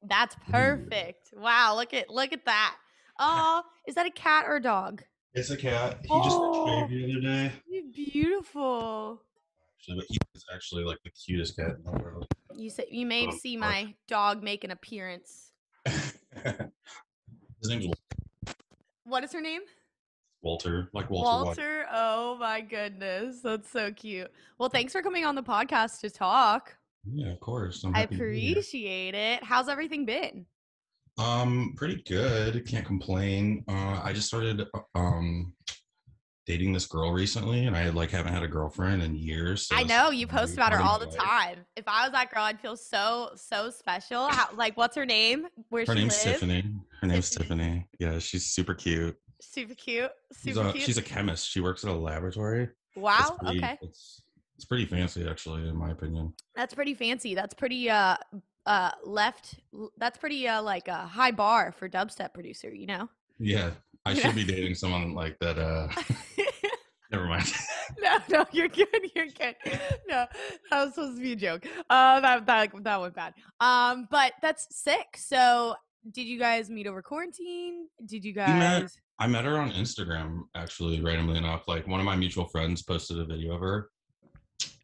That's perfect. Wow, look at that. Oh, is that a cat or a dog? It's a cat. He just shaved Oh, the other day. beautiful. Actually, but he is actually like the cutest cat in the world. You say you may Um, see Mark. my dog make an appearance. His name's What is her name? Walter, like Walter White. Walter. Oh my goodness. That's so cute. Well, thanks for coming on the podcast to talk. Yeah, of course. I'm I happy to be here. appreciate it. How's everything been? Pretty good. Can't complain. I just started dating this girl recently, and I like haven't had a girlfriend in years, so I this is know you post the about her part of all my the life. time. If I was that girl, I'd feel so special. How, like, what's her name? Where Her she name's live? Tiffany. Her name's Tiffany. Tiffany. Yeah, she's super cute. Super cute. She's Super a cute. she's a chemist. She works at a laboratory. It's Wow. pretty. Okay. It's pretty fancy, actually, in my opinion. That's pretty fancy. That's pretty left. That's pretty like a high bar for dubstep producer. You know. Yeah, I You know. should be dating someone like that. Never mind. No, you're good. You're good. No, that was supposed to be a joke. That went bad. But that's sick. So, did you guys meet over quarantine? Did you we met. guys? I met her on Instagram, actually, randomly enough. Like one of my mutual friends posted a video of her,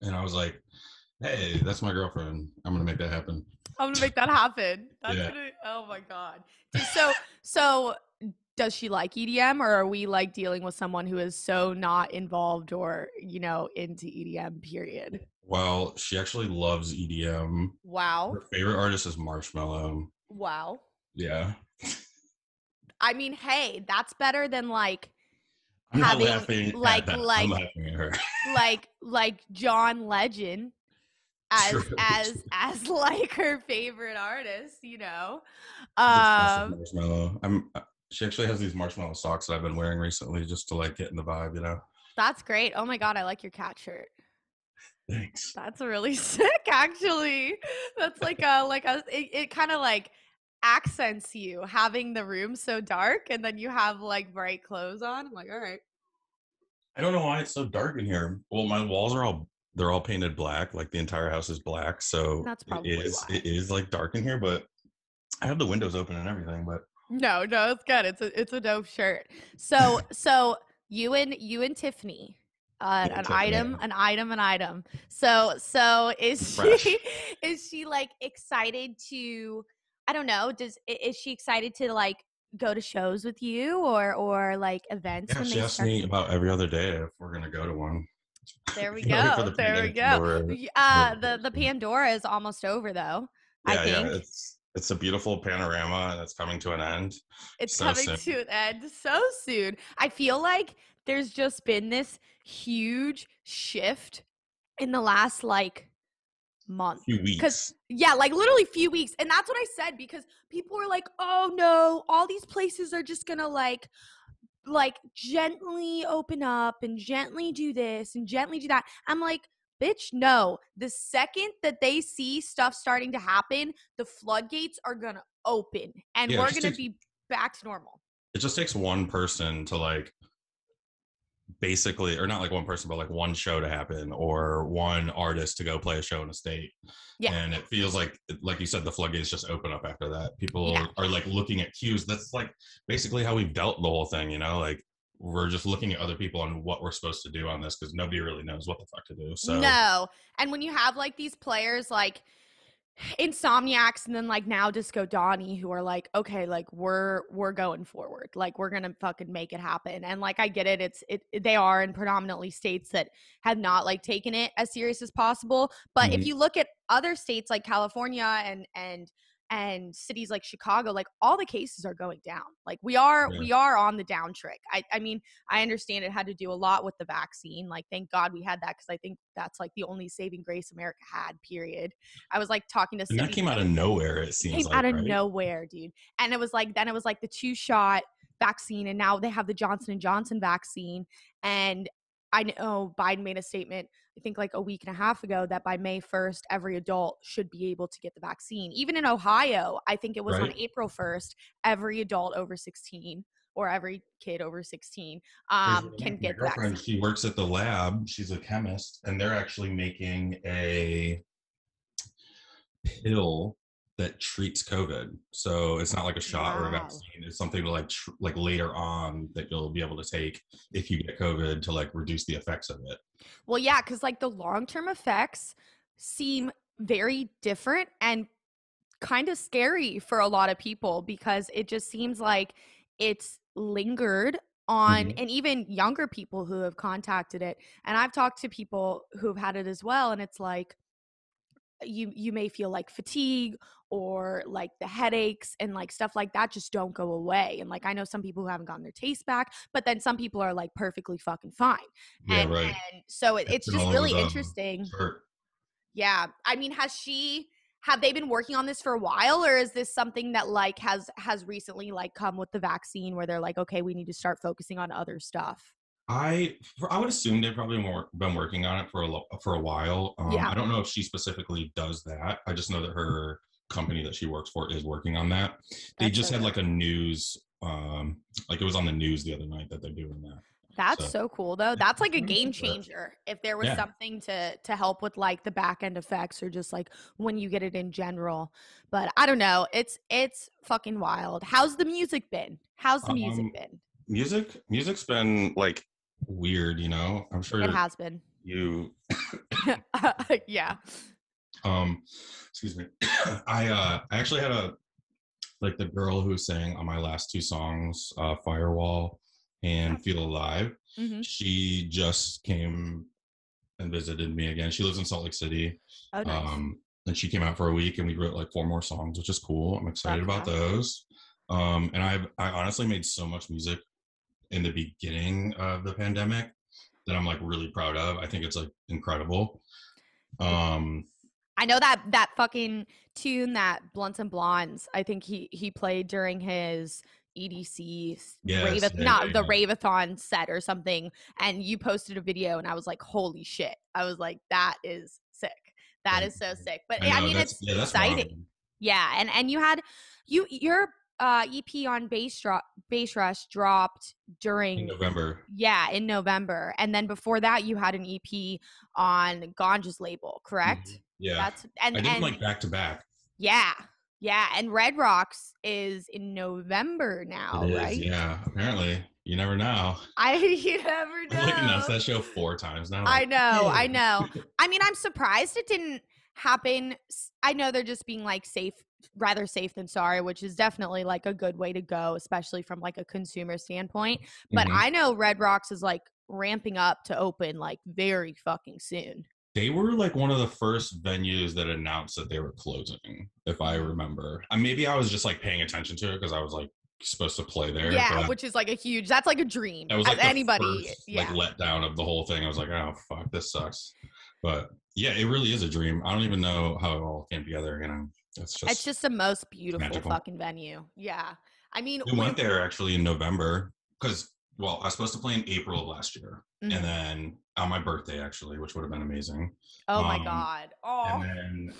and I was like, "Hey, that's my girlfriend. I'm gonna make that happen." I'm gonna make that happen. That's Yeah. gonna. Oh my god. So, does she like EDM, or are we like dealing with someone who is so not involved or into EDM? Period. Well, she actually loves EDM. Wow. Her favorite artist is Marshmello. Wow. Yeah. I mean, hey, that's better than like I'm not having laughing at like that. I'm like laughing at her. like John Legend True. as like her favorite artist, She's obsessed with Um Marshmello. She actually has these Marshmello socks that I've been wearing recently just to like get in the vibe. that's great. Oh my god, I like your cat shirt. Thanks. That's really sick actually. That's it kind of like accents you having the room so dark and then you have like bright clothes on. I'm like, all right. I don't know why it's so dark in here. Well, my walls are all painted black, like the entire house is black, so That's it probably is why. it is like dark in here, but I have the windows open and everything, but No, it's good. It's a dope shirt. So you and Tiffany, yeah, an Tiffany. item. So is Fresh. she is she like excited to? I don't know. Is she excited to like go to shows with you or like events Yeah, when she they asks start? me about every other day if we're gonna go to one. There we Can't wait for go. the There we pandemic to be go. over. The Pandora is almost over though. I Yeah, think. it's a beautiful panorama and it's coming to an end It's so coming soon. to an end so soon. I feel like there's just been this huge shift in the last like month. Few Cause weeks. yeah, like literally few weeks. And that's what I said because people were like, oh no, all these places are just gonna like gently open up and gently do this and gently do that. I'm like, bitch, no. The second that they see stuff starting to happen, the floodgates are gonna open and Yeah, we're gonna be back to normal. it just takes one person to like basically, or not like one person, but like one show to happen or one artist to go play a show in a state. Yeah. And it feels like you said, the floodgates just open up after that. Yeah. People are like looking at cues. That's like basically how we've dealt the whole thing, like we're just looking at other people and what we're supposed to do on this because nobody really knows what the fuck to do. So No. And when you have like these players like Insomniacs and then like now Disco Donnie who are like, okay, like we're going forward, like we're gonna fucking make it happen. And like I get it, they are in predominantly states that have not like taken it as serious as possible. But if you look at other states like California and cities like Chicago, like all the cases are going down. Like we are on the down trick. I mean, I understand it had to do a lot with the vaccine. Like thank God we had that because I think that's like the only saving grace America had, period. I was like talking to and that Cindy. came out of nowhere, it It seems came like, out of right? nowhere, dude. And it was like the 2-shot vaccine and now they have the Johnson & Johnson vaccine. And I know Biden made a statement, I think like a week and a half ago, that by May 1st, every adult should be able to get the vaccine. Even in Ohio, I think it was on Right. April 1st, every adult over 16 or every kid over 16 can My get the girlfriend, vaccine. she works at the lab. She's a chemist, and they're actually making a pill that treats COVID. So it's not like a shot or a Wow. vaccine. It's something to like later on that you'll be able to take if you get COVID to like reduce the effects of it. Well, yeah, because like the long term effects seem very different and kind of scary for a lot of people because it just seems like it's lingered on, Mhm. and even younger people who have contacted it. And I've talked to people who've had it as well, and it's like you may feel like fatigue or like the headaches and like stuff like that just don't go away. And like I know some people who haven't gotten their taste back, but then some people are like perfectly fucking fine. Yeah, And right. so It's it's been just all over really the interesting. chart. Yeah. I mean, have they been working on this for a while, or is this something that like has recently like come with the vaccine where they're like, okay, we need to start focusing on other stuff? I would assume they've probably been working on it for a while. Yeah, I don't know if she specifically does that. I just know that her company that she works for is working on that. They that's just so had like dope. a news, like it was on the news the other night that they're doing that. That's So so cool though. yeah, That's I'm like a pretty game excited for it. changer if there was Yeah. something to help with like the back end effects or just like when you get it in general. But I don't know. It's fucking wild. How's the music been? How's the music Um, been? music's been like weird, I'm It sure has been. you Yeah. um excuse me. I actually had a like the girl who sang on my last two songs, Firewall Yeah. and Feel Alive. Mhm. She just came and visited me again. She lives in Salt Lake City. Oh, nice. And she came out for a week and we wrote like four more songs, which is cool. I'm excited Fuck about yeah. those. And I honestly made so much music in the beginning of the pandemic that I'm like really proud of. I think it's like incredible. Um, I know that fucking tune that Blunts and Blondes. I think he played during his EDC yes, yeah, not yeah, the yeah. Rave-a-thon set or something, and you posted a video, and I was like, holy shit! I was like, that is sick. That Thank is so you. sick. But I I know mean, it's that's one of exciting. them. Yeah, and you had your EP on Bassrush dropped In during, November. yeah, in November, and then before that you had an EP on Ganja's label, correct? Yeah. That's I did them and like back to back. yeah. Yeah, and Red Rocks is in November It now, is, right? yeah. Apparently, you never know. You never I've like announced know. that show four times now. I Like, know, I yay. know. I mean, I'm surprised it didn't happen. I know they're just being like safe, rather safe than sorry, which is definitely like a good way to go, especially from like a consumer standpoint. But Mhm. I know Red Rocks is like ramping up to open like very fucking soon. They were like one of the first venues that announced that they were closing, if I Mhm. remember. And maybe I was just like paying attention to it because I was like supposed to play there, Yeah, but which is like a huge, that's like a dream that was as like the anybody. first like Yeah. letdown of the whole thing. I was like, oh fuck, this sucks. But yeah, it really is a dream. I don't even know how it all came together. It's It's just just the most beautiful magical. fucking venue. Yeah. I mean, We went there actually in November because, well, I was supposed to play in April of last year, and mhm. then on my birthday actually, which would have been amazing. Oh my Um, god. and Oh, then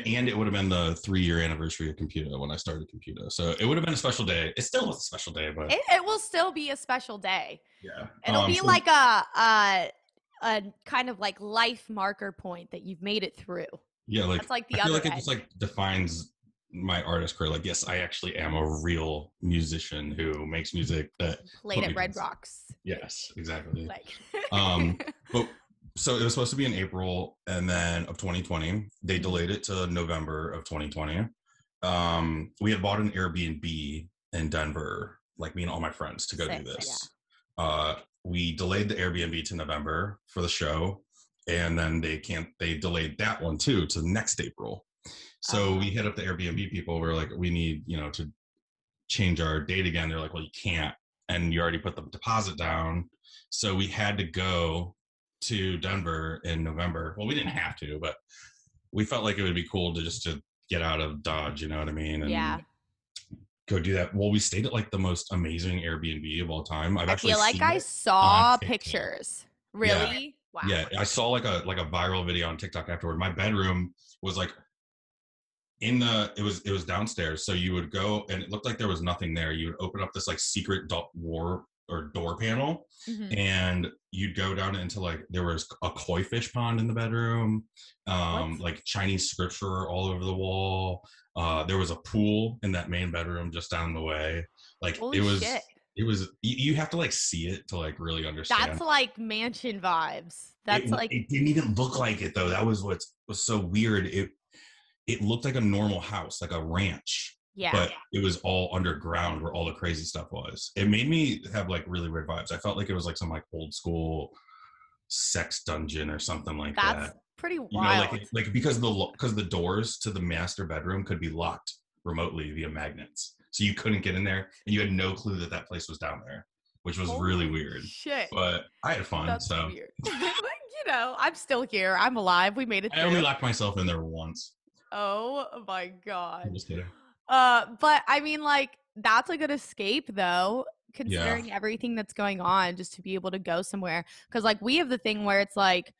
and it would have been the 3-year anniversary of Computa when I started Computa, so it would have been a special day. It still was a special day, but it will still be a special day. yeah. It'll be So like a kind of like life marker point that you've made it through. yeah, like That's like I the feel other like it just end. like defines my artist career. Like, yes, I actually am a real musician who makes music that Played put at me to Red Rocks, yes, bitch. exactly. Like Um, but so it was supposed to be in April and then of 2020. They mhm. delayed it to November of 2020. We had bought an Airbnb in Denver, like me and all my friends to go do Sick. Yeah. this. Uh, we delayed the Airbnb to November for the show, and then they delayed that one too to next April. So we hit up the Airbnb people. We're like, we need, to change our date again. They're like, well, you can't, and you already put the deposit down. So we had to go to Denver in November. Well, we didn't have to, but we felt like it would be cool to get out of Dodge, you know what I mean, Yeah. and go do that. Well, we stayed at like the most amazing Airbnb of all time. I've I actually feel like seen I it on saw TikTok. pictures. Yeah, Really? Wow. yeah. I saw like a viral video on TikTok afterward. My bedroom was like it was downstairs, so you would go and it looked like there was nothing there. You would open up this like secret war or door panel, and you'd go down into like there was a koi fish pond in the bedroom, What? like Chinese scripture all over the wall. There was a pool in that main bedroom just down the way. Like Holy shit. it was you have to like see it to like really That's understand. like mansion vibes. That's like, It didn't even look like it though. That was what was so weird. It looked like a normal house, like a ranch, yeah. but it was all underground where all the crazy stuff was. It made me have like really weird vibes. I felt like it was like some like old school sex dungeon or something like That's that. pretty You know, wild. like because the doors to the master bedroom could be locked remotely via magnets, so you couldn't get in there, and you had no clue that that place was down there, which was really Holy weird. shit. But I had fun, That's so weird. I'm still here. I'm alive. We made it I only through. locked myself in there once. Oh my I'm god. just kidding. But I mean, like, that's a good escape though, Yeah. considering everything that's going on, just to be able to go somewhere. Because like we have the thing where it's like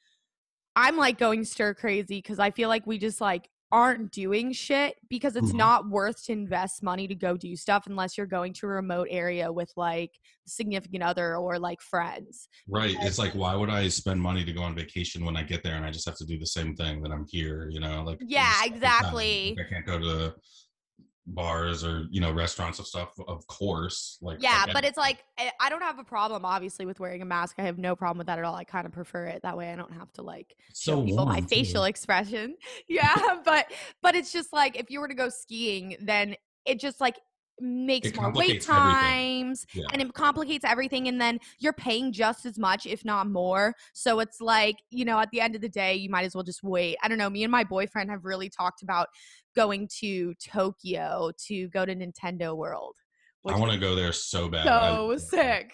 I'm like going stir crazy because I feel like we just like aren't doing shit because it's Mhm. not worth to invest money to go do stuff unless you're going to a remote area with like significant other or like friends. Right. It's like, why would I spend money to go on vacation when I get there and I just have to do the same thing that I'm here, you know, like Yeah, every time. Like exactly. I can't go to bars or, you know, restaurants and stuff, of course. Like I Yeah, get but it. it's like I don't have a problem obviously with wearing a mask. I have no problem with that at all. I kind of prefer it that way. I don't have to like It's show so people my warm facial too. expression. Yeah, but it's just like if you were to go skiing, then it just like makes It more wait complicates everything. times Yeah. and it complicates everything and then you're paying just as much if not more. So it's like, at the end of the day, you might as well just wait. I don't know, me and my boyfriend have really talked about going to Tokyo to go to Nintendo World, I which want to go there so bad. so sick.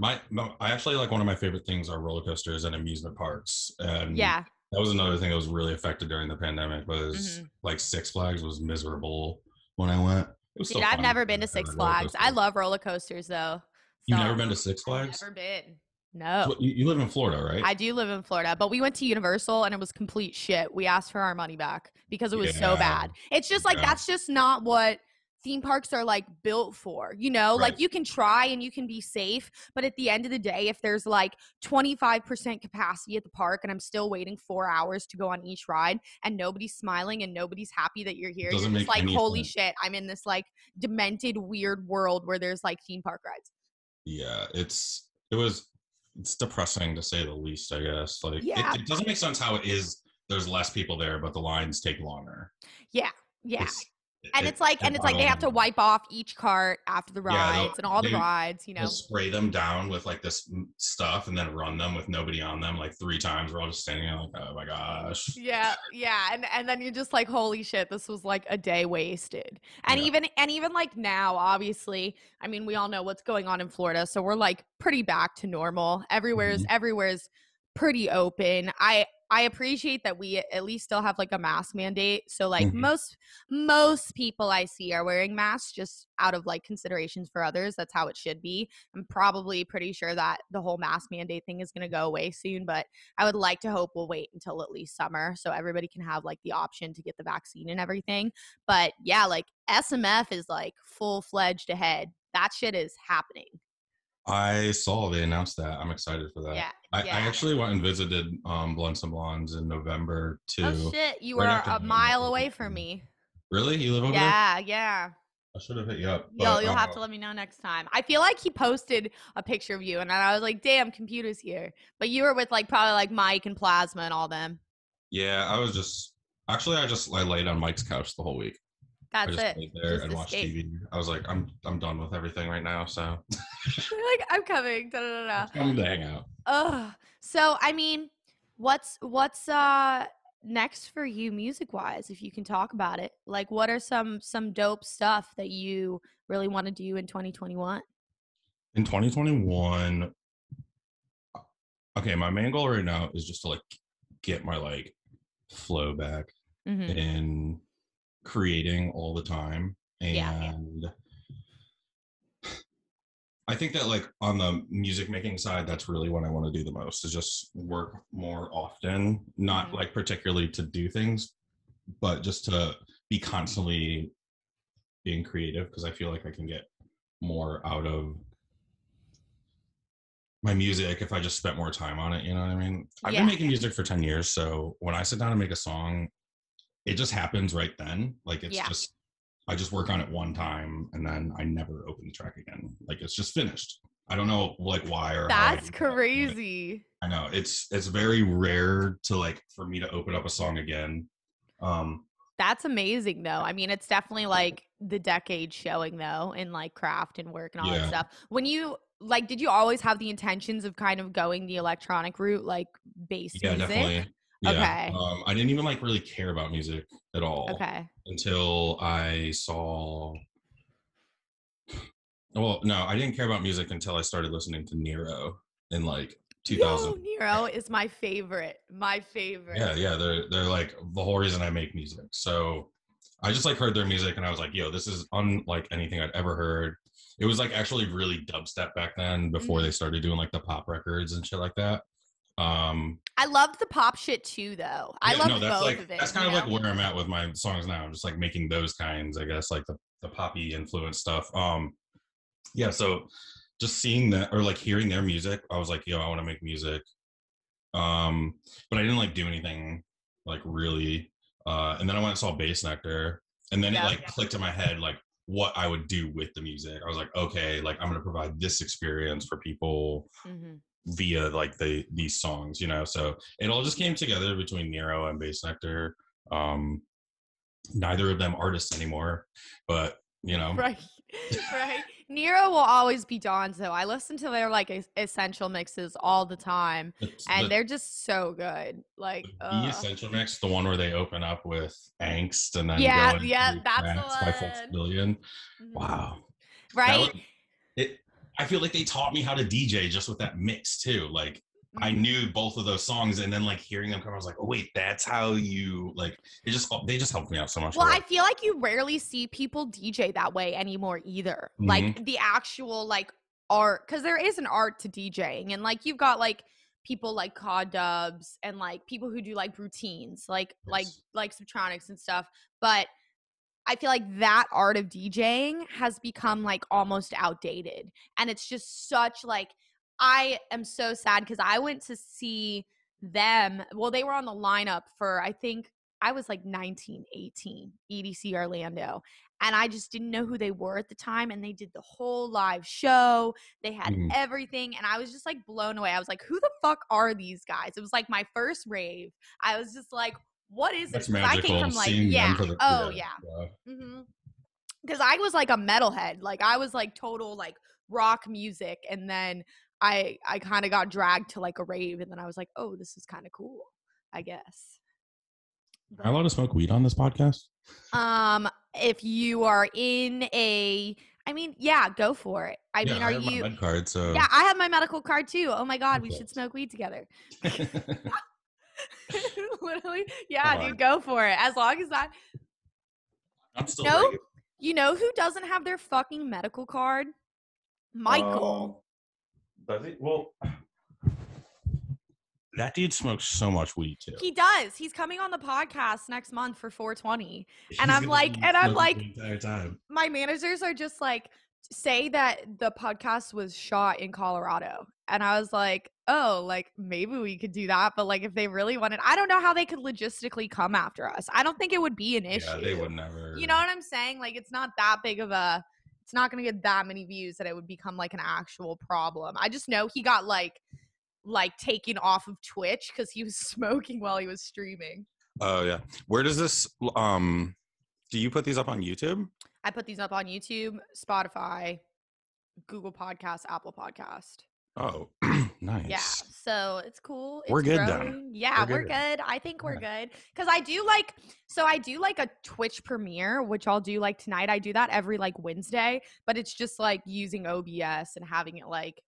I actually like one of my favorite things are roller coasters and amusement parks. And Yeah. that was another thing that was really affected during the pandemic was Hmm. like Six Flags was miserable when I went. It was Dude, still I've fun. never been to I Six ride roller Flags. I coasters. love roller coasters though. So You've never been to Six I've Flags? never been. So No. you live in Florida, right? I do live in Florida, but we went to Universal and it was complete shit. We asked for our money back because it was so Yeah, bad. It's just like yeah, that's just not what theme parks are like built for. Like right. you can try and you can be safe, but at the end of the day, if there's like 25% capacity at the park and I'm still waiting 4 hours to go on each ride and nobody's smiling and nobody's happy that you're It here, you're doesn't just make like, any holy sense. shit, I'm in this like demented weird world where there's like theme park rides. Yeah, it's depressing to say the least, I guess. Like Yeah. it doesn't make sense how it is there's less people there, but the lines take longer. Yeah. Yeah. It's And it's like they boggles have my to mind. wipe off each cart after the Yeah, rides and all the they'll spray them down with like this stuff and then run them with nobody on them like 3 times. We're all just standing there like, oh my gosh. Yeah, yeah. And then you're just like, holy shit, this was like a day wasted. And Yeah. even like now, obviously, I mean, we all know what's going on in Florida, so we're like pretty back to normal. Everywhere's Mhm. everywhere's pretty open. I appreciate that we at least still have like a mask mandate. So like Mhm. most people I see are wearing masks just out of like considerations for others. That's how it should be. I'm probably pretty sure that the whole mask mandate thing is going to go away soon, but I would like to hope we'll wait until at least summer so everybody can have like the option to get the vaccine and everything. But yeah, like SMF is like full-fledged ahead. That shit is happening. I saw they announced that. I'm excited for that. Yeah, I yeah. actually went and visited Blunts and Blondes in November Oh too, shit, you right are after a mile away from me. Really? You live over there? Yeah, yeah. I should have hit you up, but You'll have to let me know next time. I feel like he posted a picture of you and I was like, damn, Computa's here. But you were with like probably like Mike and Plasma and all them. yeah, I was just actually I laid on Mike's couch the whole week. I That's just it. laid there Just and watched escape. TV. I was like, I'm done with everything right now, so Like, I'm coming. Da, da, da, it's time to hang out. Ugh. So I mean, what's next for you music wise, if you can talk about it? Like what are some dope stuff that you really want to do in 2021? In 2021, okay, my main goal right now is just to like get my like flow back Mm-hmm. in creating all the time. Yeah. And I think that like on the music making side, that's really what I want to do the most is just work more often, not Mm-hmm. like particularly to do things, but just to be constantly being creative because I feel like I can get more out of my music if I just spent more time on it. You know what I mean? I've been Yeah. making music for 10 years. So when I sit down and make a song, it just happens right then. Like it's Yeah. just, I just work on it one time and then I never open the track again. Like it's just finished. I don't know like why or how I That's do that, but crazy. I know it's very rare to like for me to open up a song again. That's amazing though. I mean, it's definitely like the decade showing though in like craft and work and all that Yeah, stuff. When you like, did you always have the intentions of kind of going the electronic route, like based yeah, music? definitely. Yeah. Okay. I didn't even like really care about music at all Okay. until I saw. Well, no, I didn't care about music until I started listening to Nero in like 2000. Yo, Nero is my favorite. My favorite. Yeah, yeah, they're like the whole reason I make music. So I just like heard their music and I was like, yo, this is unlike anything I'd ever heard. It was like actually really dubstep back then before Mhm. they started doing like the pop records and shit like that. Um I loved the pop shit too, though. I yeah, no, loved both of that's it, kind of like where I'm at with my songs now. I'm just like making those kinds, I guess, like the poppy influence stuff. Yeah, so just seeing that or like hearing their music, I was like, yo, I want to make music. But I didn't like do anything like really. And then I went and saw Bass Nectar, and then it Yep. like clicked in my head like what I would do with the music. I was like, okay, like I'm gonna provide this experience for people Mhm. via like these songs, you know. So it all just came together between Nero and Bass Nectar. Um, Neither of them artists anymore, but you know, Right. Right. Nero will always be Dawn's though. I listen to their like essential mixes all the time and the they're just so good. Like the essential mix, the one where they open up with angst and then yeah, go yeah, into that's the trance by Full one. Billion. Mhm. Wow. That Right? was it. I feel like they taught me how to DJ just with that mix too. Like I Mhm. knew both of those songs, and then like hearing them come, I was like, oh wait, that's how you like. They just helped me out so much Well, with I it. feel like you rarely see people DJ that way anymore either. Like Mm-hmm. the actual like art, because there is an art to DJing, and like you've got like people like COD dubs and like people who do like routines, Yes. like subtronics and stuff. But I feel like that art of DJing has become like almost outdated, and it's just such like I am so sad because I went to see them. Well, they were on the lineup for I think I was like 19, 18, EDC Orlando. And I just didn't know who they were at the time. And they did the whole live show. They had Mm-hmm. everything. And I was just like blown away. I was like, who the fuck are these guys? It was like my first rave. I was just like, what is this? That's Because I came magical. from like, Seeing yeah. them for the Oh, yeah. yeah. Yeah. Because I was like a metalhead. Like I was like total like rock music. And then I kind of got dragged to like a rave. And then I was like, oh, this is kind of cool, I guess. Am I allowed But to smoke weed on this podcast? if you are in a I mean, yeah, go for it. I Yeah, mean, I are have my you med card, so yeah, I have my medical card too. Oh my God, we should perfect. smoke weed together. Literally. Come Yeah, dude, on, go for it. As long as that I'm still no, regular. you know who doesn't have their fucking medical card? Michael. Um, does he? Well, that dude smokes so much weed too. He does. He's coming on the podcast next month for 420. He's gonna be And I'm smoking like, the entire time. my managers are just like, say that the podcast was shot in Colorado. And I was like, oh, like maybe we could do that. But like if they really wanted, I don't know how they could logistically come after us. I don't think it would be an Yeah, they issue. would never. You know what I'm saying? Like it's not that big of a, it's not going to get that many views that it would become like an actual problem. I just know he got like taken off of Twitch because he was smoking while he was streaming. Oh yeah. Where does this? Do you put these up on YouTube? I put these up on YouTube, Spotify, Google Podcast, Apple Podcast. Oh, Yeah, nice. so it's cool. It's We're good growing. then. Yeah, We're we're good. good. I think we're Yeah. good because I do like. So I do like a Twitch premiere, which I'll do like tonight. I do that every like Wednesday, but it's just like using OBS and having it like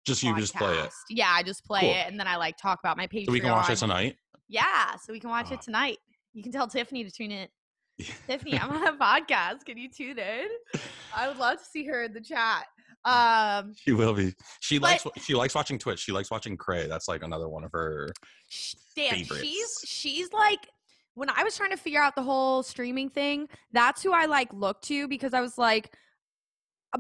Just you just play it. podcast. Yeah, I just play Cool. it and then I like talk about my Patreon. So we can watch it tonight. Yeah, so we can watch Oh. it tonight. You can tell Tiffany to tune in. Tiffany, I'm on a podcast. Can you tune in? I would love to see her in the chat. She will be. She But- likes watching Twitch. She likes watching Cray. That's like another one of her Damn, favorites. she's like when I was trying to figure out the whole streaming thing, that's who I like looked to because I was like,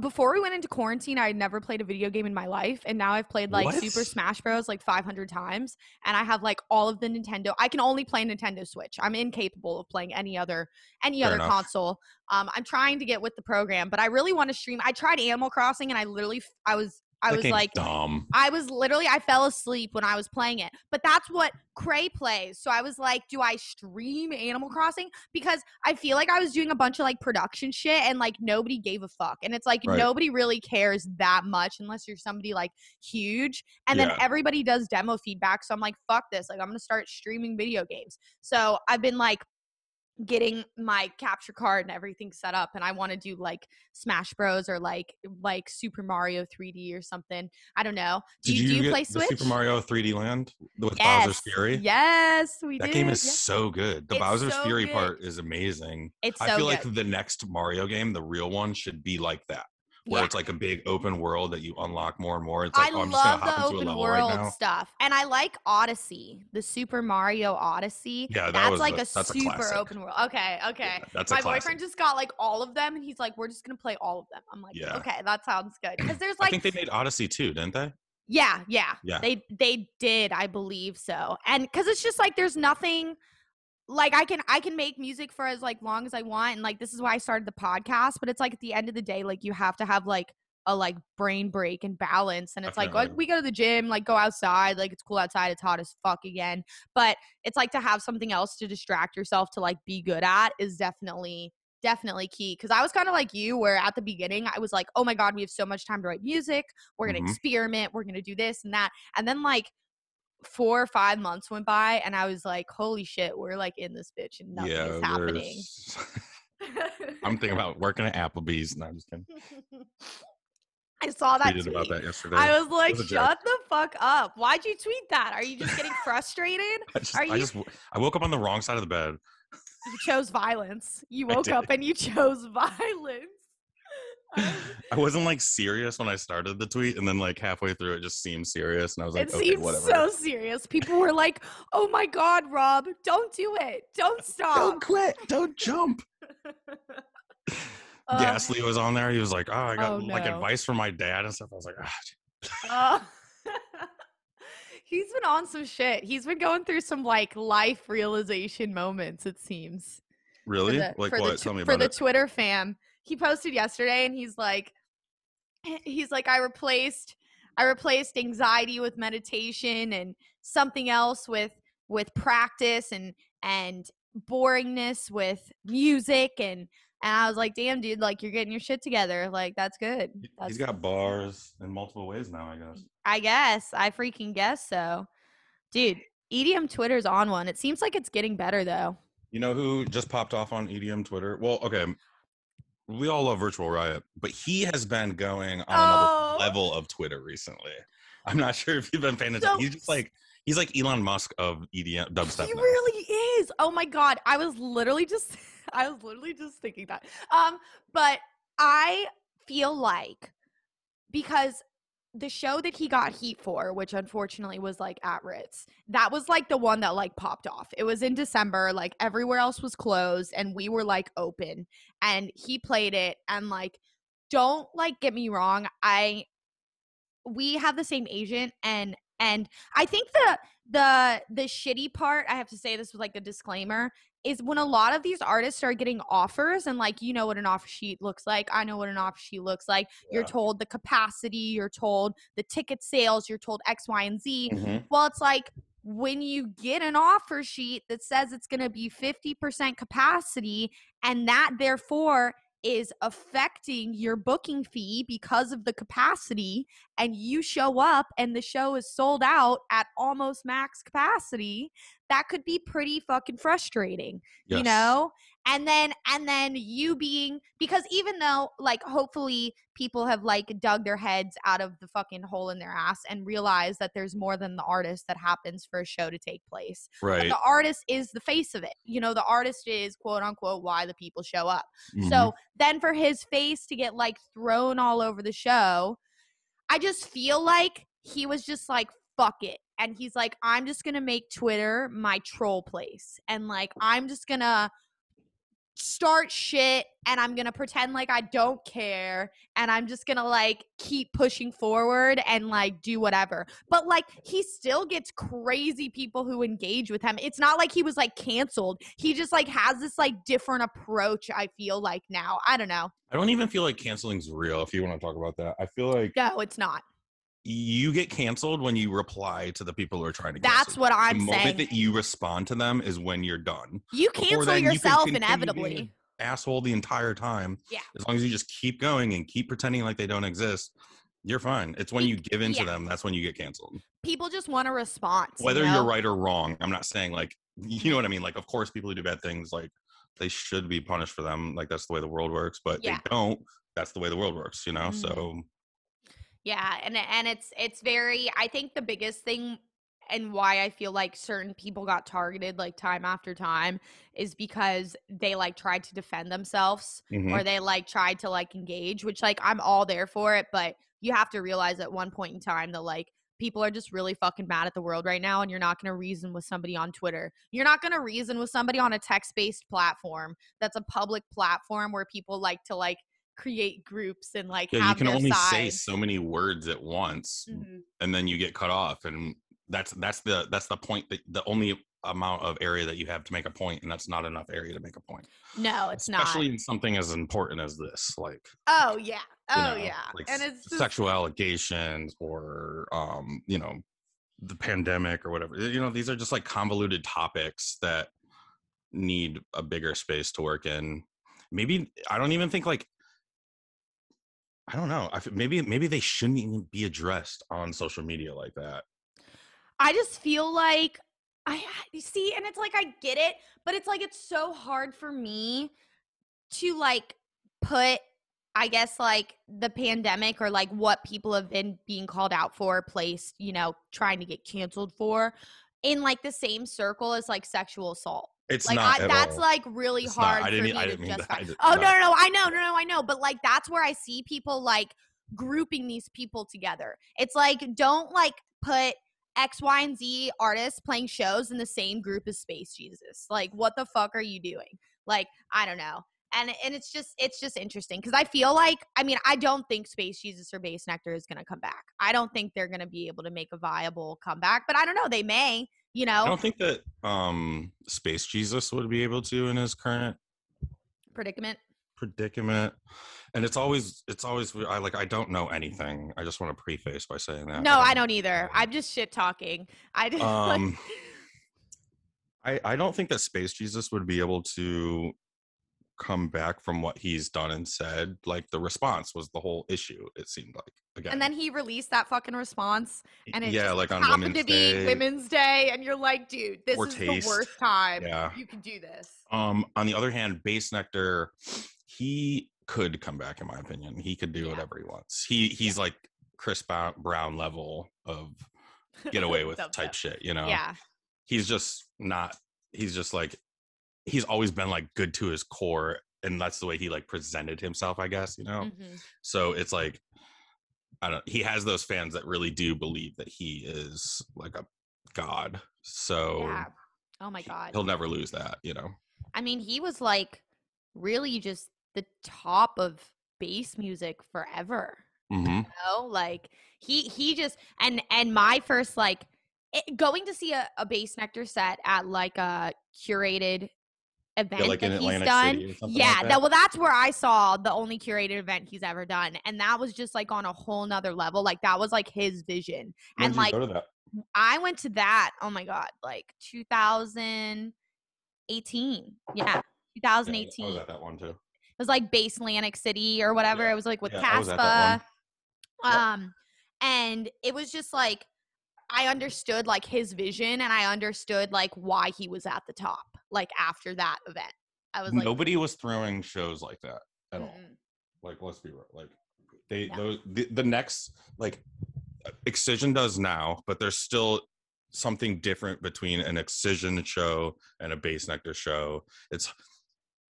before we went into quarantine, I had never played a video game in my life, and now I've played like What? Super Smash Bros. Like 500 times, and I have like all of the Nintendo. I can only play Nintendo Switch. I'm incapable of playing any other Fair enough. console. I'm trying to get with the program, but I really want to stream. I tried Animal Crossing, and I That was game's like, dumb. I fell asleep when I was playing it. But that's what Cray plays. So I was like, do I stream Animal Crossing? Because I feel like I was doing a bunch of like production shit and like nobody gave a fuck. And it's like Right. nobody really cares that much unless you're somebody like huge. And then Yeah. everybody does demo feedback. So I'm like, fuck this. Like I'm going to start streaming video games. So I've been like getting my capture card and everything set up, and I want to do like Smash Bros or like Super Mario 3D or something. I don't know. Do you get play the Switch? Super Mario 3D Land with Yes. Bowser's Fury? Yes, we That did. game is Yeah. so good. The It's Bowser's so Fury good. part is amazing. It's I so feel like good. the next Mario game, the real one, should be like that, where Yeah. it's like a big open world that you unlock more and more. It's like, I I'm just gonna love hop the into a open level right world now. stuff, and I like Odyssey, the Super Mario Odyssey. Yeah, that's like a that's super classic. open world. Okay. Yeah, that's My a classic. boyfriend just got like all of them, and he's like, "We're just gonna play all of them." I'm like, Yeah. "Okay, that sounds good." Because there's I like, think they made Odyssey too, didn't they? yeah. Yeah. They did, I believe so, and because it's just like there's nothing. Like I can make music for as like long as I want, and like this is why I started the podcast, but it's like at the end of the day, like you have to have like a like brain break and balance, and it's like Definitely. we go to the gym, like go outside, like it's cool outside, it's hot as fuck again, but it's like to have something else to distract yourself to like be good at is definitely key. Because I was kind of like you, where at the beginning I was like, oh my god, we have so much time to write music, we're gonna experiment, we're gonna do this and that, and then like 4 or 5 months went by, and I was like, holy shit, we're like in this bitch and nothing is happening. I'm thinking about working at Applebee's. No, I'm just kidding. I saw that tweeted tweet about that yesterday. I was like, was shut the fuck up. Why'd you tweet that? Are you just getting frustrated? I woke up on the wrong side of the bed. You chose violence. You woke up and you chose violence. I wasn't like serious when I started the tweet, and then like halfway through it just seemed serious, and I was like, it okay, seems whatever. So serious. People were like, oh my god, Rob, don't do it, don't stop, don't quit, don't jump. Gasly was on there. He was like, oh, I got like advice from my dad and stuff. I was like, he's been on some shit. He's been going through some like life realization moments, it seems. Really? Like what? Tell me about it. For the Twitter fam. He posted yesterday, and he's like, I replaced anxiety with meditation, and something else with practice, and boringness with music, and I was like, damn, dude, like you're getting your shit together. Like that's good. He's got bars in multiple ways now, I guess. I freaking guess so. Dude, EDM Twitter's on one. It seems like it's getting better though. You know who just popped off on EDM Twitter? Well, okay. We all love Virtual Riot, but he has been going on another level of Twitter recently. I'm not sure if you've been paying attention. He's like Elon Musk of EDM dubstep. He really is. Oh my god, I was literally just thinking that. But I feel like because the show that he got heat for, which unfortunately was like at Ritz, that was like the one that like popped off. It was in December, like everywhere else was closed and we were like open, and he played it. And like, don't like get me wrong, we have the same agent, and I think the shitty part, I have to say this with like a disclaimer, is when a lot of these artists are getting offers, and like, you know what an offer sheet looks like. I know what an offer sheet looks like. Yeah. You're told the capacity, you're told the ticket sales, you're told X, Y, and Z. Mm-hmm. Well, it's like when you get an offer sheet that says it's going to be 50% capacity, and that therefore is affecting your booking fee because of the capacity, and you show up and the show is sold out at almost max capacity, that could be pretty fucking frustrating. Yes. You know? And then you being, because even though like hopefully people have like dug their heads out of the fucking hole in their ass and realize that there's more than the artist that happens for a show to take place. Right. But the artist is the face of it. You know, the artist is quote unquote why the people show up. Mm-hmm. So then for his face to get like thrown all over the show, I just feel like he was just like, fuck it. And he's like, I'm just going to make Twitter my troll place. And like, I'm just going to start shit and I'm gonna pretend like I don't care and I'm just gonna like keep pushing forward and like do whatever. But like he still gets crazy people who engage with him. It's not like he was like canceled. He just like has this like different approach, I feel like now. I don't know. I don't even feel like canceling's real, if you want to talk about that. I feel like No, it's not. you get canceled when you reply to the people who are trying to That's cancel. what I'm the saying. moment that you respond to them is when you're done. You Before cancel then, yourself you can continue being inevitably. an asshole the entire time. Yeah. As long as you just keep going and keep pretending like they don't exist, you're fine. It's when you give into them, that's when you get canceled. People just want a response. Whether you're right or wrong, I'm not saying like, you know what I mean? Like, of course, people who do bad things, like, they should be punished for them. Like, that's the way the world works, but they don't. That's the way the world works, you know? Mm-hmm. So yeah, and it's very, I think the biggest thing and why I feel like certain people got targeted like time after time is because they like tried to defend themselves or they like tried to like engage, which like I'm all there for it, but you have to realize at one point in time that like people are just really fucking mad at the world right now, and you're not going to reason with somebody on Twitter. You're not going to reason with somebody on a text-based platform that's a public platform where people like to like create groups and like have you can their only say sides. so many words at once, and then you get cut off, and that's the point, that the only amount of area that you have to make a point, and that's not enough area to make a point. No, it's especially not. in something as important as this, like yeah, like and it's just, sexual allegations or the pandemic or whatever. These are just like convoluted topics that need a bigger space to work in. Maybe I don't even think like, I don't know. Maybe they shouldn't even be addressed on social media like that. I just feel like I see, and it's like I get it, but it's like it's so hard for me to like put, I guess, like the pandemic or like what people have been being called out for, placed, trying to get canceled for, in like the same circle as like sexual assault. It's like not that's all. like really It's hard not. for me I to didn't mean justify. that. Oh no, I know, but like that's where I see people like grouping these people together. It's like, don't like put X, Y, and Z artists playing shows in the same group as Space Jesus. Like, what the fuck are you doing? Like, I don't know. And it's just interesting because I feel like, I mean, I don't think Space Jesus or Bass Nectar is going to come back. I don't think they're going to be able to make a viable comeback, but I don't know. They may, I don't think that Space Jesus would be able to in his current predicament. And it's always I don't know anything. I just want to preface by saying that. No, I don't either. I'm just shit talking. I just I don't think that Space Jesus would be able to come back from what he's done and said. Like, the response was the whole issue, it seemed like, again. And then he released that fucking response, and it like on happened to be Women's Day, and you're like, dude, this is the worst time you can do this. On the other hand, Bass Nectar, he could come back, in my opinion. He could do whatever he wants. He's like Chris Brown level of get away with type shit, Yeah. He's just not, he's just like, he's always been like good to his core, and that's the way he like presented himself, I guess, So it's like, I don't, he has those fans that really do believe that he is like a god. So oh my god, he'll never lose that, I mean, he was like really just the top of bass music forever. Like he just, and my first like going to see a Bass Nectar set at like a curated event like that in he's Atlantic done. City or something like that? That's where I saw the only curated event he's ever done, and that was just like on a whole nother level. Like, that was like his vision. When and did like you go to that? I went to that, oh my god, like 2018. Yeah, 2018. I was at that one too. It was like Bass Atlantic City or whatever. It was like with I was at that one. And it was just like, I understood like his vision, and I understood like why he was at the top. Like, after that event, I was like, nobody was throwing shows like that at all. Like, let's be real. Like, the next, like, Excision does now, but there's still something different between an Excision show and a Bass Nectar show.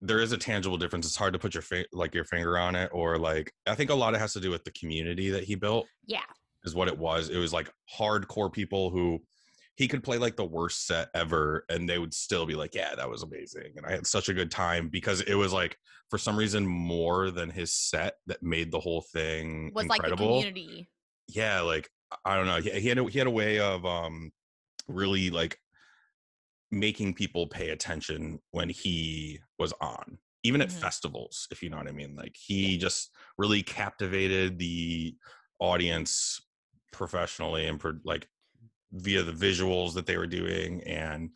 There is a tangible difference. It's hard to put your finger on it, or like, I think a lot of it has to do with the community that he built. Yeah, is what it was. It was like hardcore people who he could play like the worst set ever and they would still be like, yeah, that was amazing. And I had such a good time because it was like, for some reason, more than his set that made the whole thing Was like the incredible. community. Yeah, like I don't know. He had a way of really like making people pay attention when he was on, even at festivals, if you know what I mean. Like Yeah. he just really captivated the audience professionally and like via the visuals that they were doing, and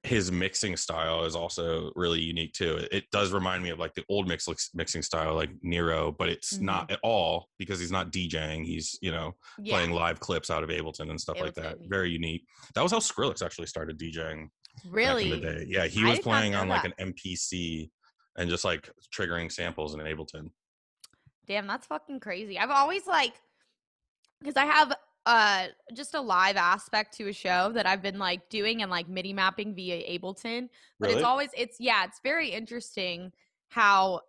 his mixing style is also really unique too. It does remind me of like the old mixing style, like Nero, but it's not at all because he's not DJing. He's, you know, Yeah. playing live clips out of Ableton and stuff like that. Ableton. Very unique. That was how Skrillex actually started DJing back in the Really? day. Yeah, he I was did not playing know on like that. an MPC and just like triggering samples in Ableton. Damn, that's fucking crazy. I've always like, because I have just a live aspect to a show that I've been like doing and like MIDI mapping via Ableton. But it's Really? always it's very interesting how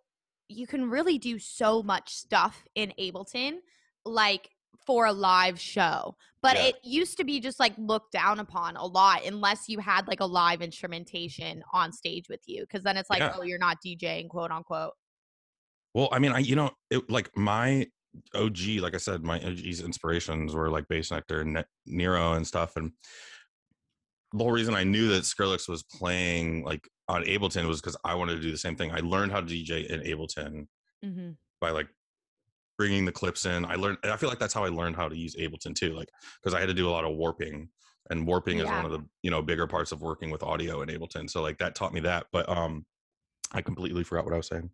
you can really do so much stuff in Ableton, like for a live show. But Yeah. it used to be just like looked down upon a lot unless you had like a live instrumentation on stage with you. Cause then it's like, Yeah. oh, you're not DJing, quote unquote. Well, I mean, you know, like my OG, like I said, my OG's inspirations were like Bass Nectar and Nero and stuff. And the whole reason I knew that Skrillex was playing like on Ableton was because I wanted to do the same thing. I learned how to DJ in Ableton by like bringing the clips in. I feel like that's how I learned how to use Ableton too, like because I had to do a lot of warping, and warping is one Yeah. of the, you know, bigger parts of working with audio in Ableton. So like that taught me that. But I completely forgot what I was saying.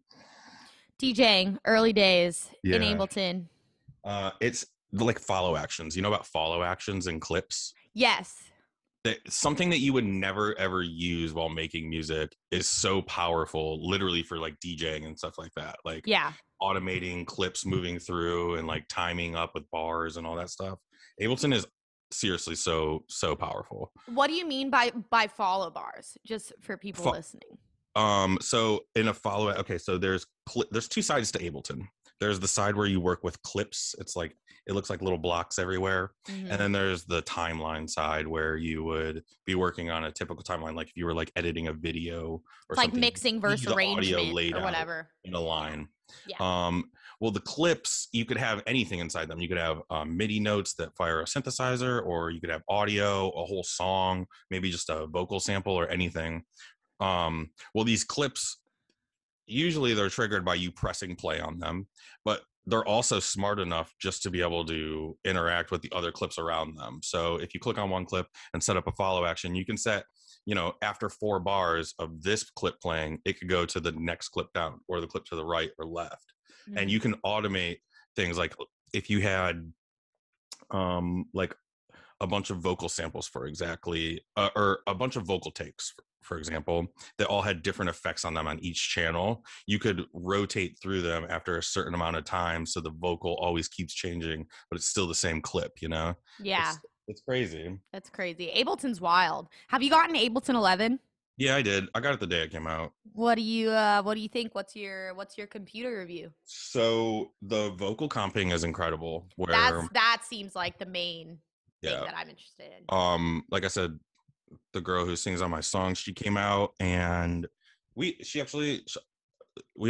DJing, early days in Yeah. Ableton. It's like follow actions. You know about follow actions and clips? Yes. That something that you would never ever use while making music is so powerful, literally for like DJing and stuff like that. Like Yeah. automating clips moving through and like timing up with bars and all that stuff. Ableton is seriously so powerful. What do you mean by follow bars? Just for people listening. So in a follow, okay, so there's two sides to Ableton. There's the side where you work with clips. It's like it looks like little blocks everywhere. And then there's the timeline side where you would be working on a typical timeline, like if you were like editing a video or It's like something, mixing versus the audio arrangement laid or out whatever. in a line. Yeah. Well, the clips, you could have anything inside them. You could have MIDI notes that fire a synthesizer, or you could have audio, a whole song, maybe just a vocal sample or anything. Well, these clips, usually they're triggered by you pressing play on them, but they're also smart enough just to be able to interact with the other clips around them. So if you click on one clip and set up a follow action, you can set, you know, after 4 bars of this clip playing, it could go to the next clip down or the clip to the right or left. And you can automate things like if you had like a bunch of vocal samples for or a bunch of vocal takes, for example, that all had different effects on them on each channel. You could rotate through them after a certain amount of time, so the vocal always keeps changing, but it's still the same clip, you know? Yeah. It's crazy. That's crazy. Ableton's wild. Have you gotten Ableton 11? Yeah, I did. I got it the day it came out. What do you think? What's your computer review? So the vocal comping is incredible. That seems like the main thing that I'm interested in. Like I said, the girl who sings on my song, she came out and we have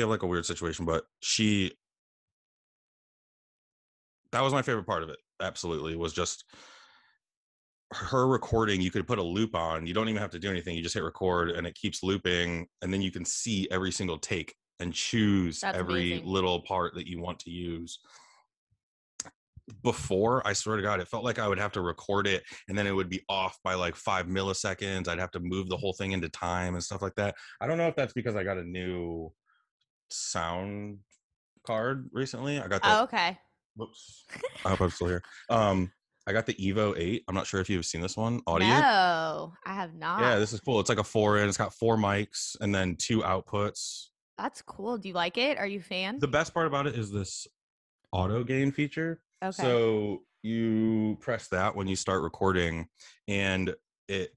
like a weird situation, but that was my favorite part of it. Absolutely. Was just her recording. You could put a loop on, you don't even have to do anything. You just hit record and it keeps looping. And then you can see every single take and choose every amazing. Little part that you want to use. Before, I swear to God, it felt like I would have to record it and then it would be off by like 5 milliseconds. I'd have to move the whole thing into time and stuff like that. I don't know if that's because I got a new sound card recently. I got that. Oh, okay. Whoops. I hope I'm still here. I got the Evo 8. I'm not sure if you've seen this one. Audio. No, I have not. Yeah, this is cool. It's like a 4-in. It's got 4 mics and then 2 outputs. That's cool. Do you like it? Are you a fan? The best part about it is this auto gain feature. Okay. So you press that when you start recording, and it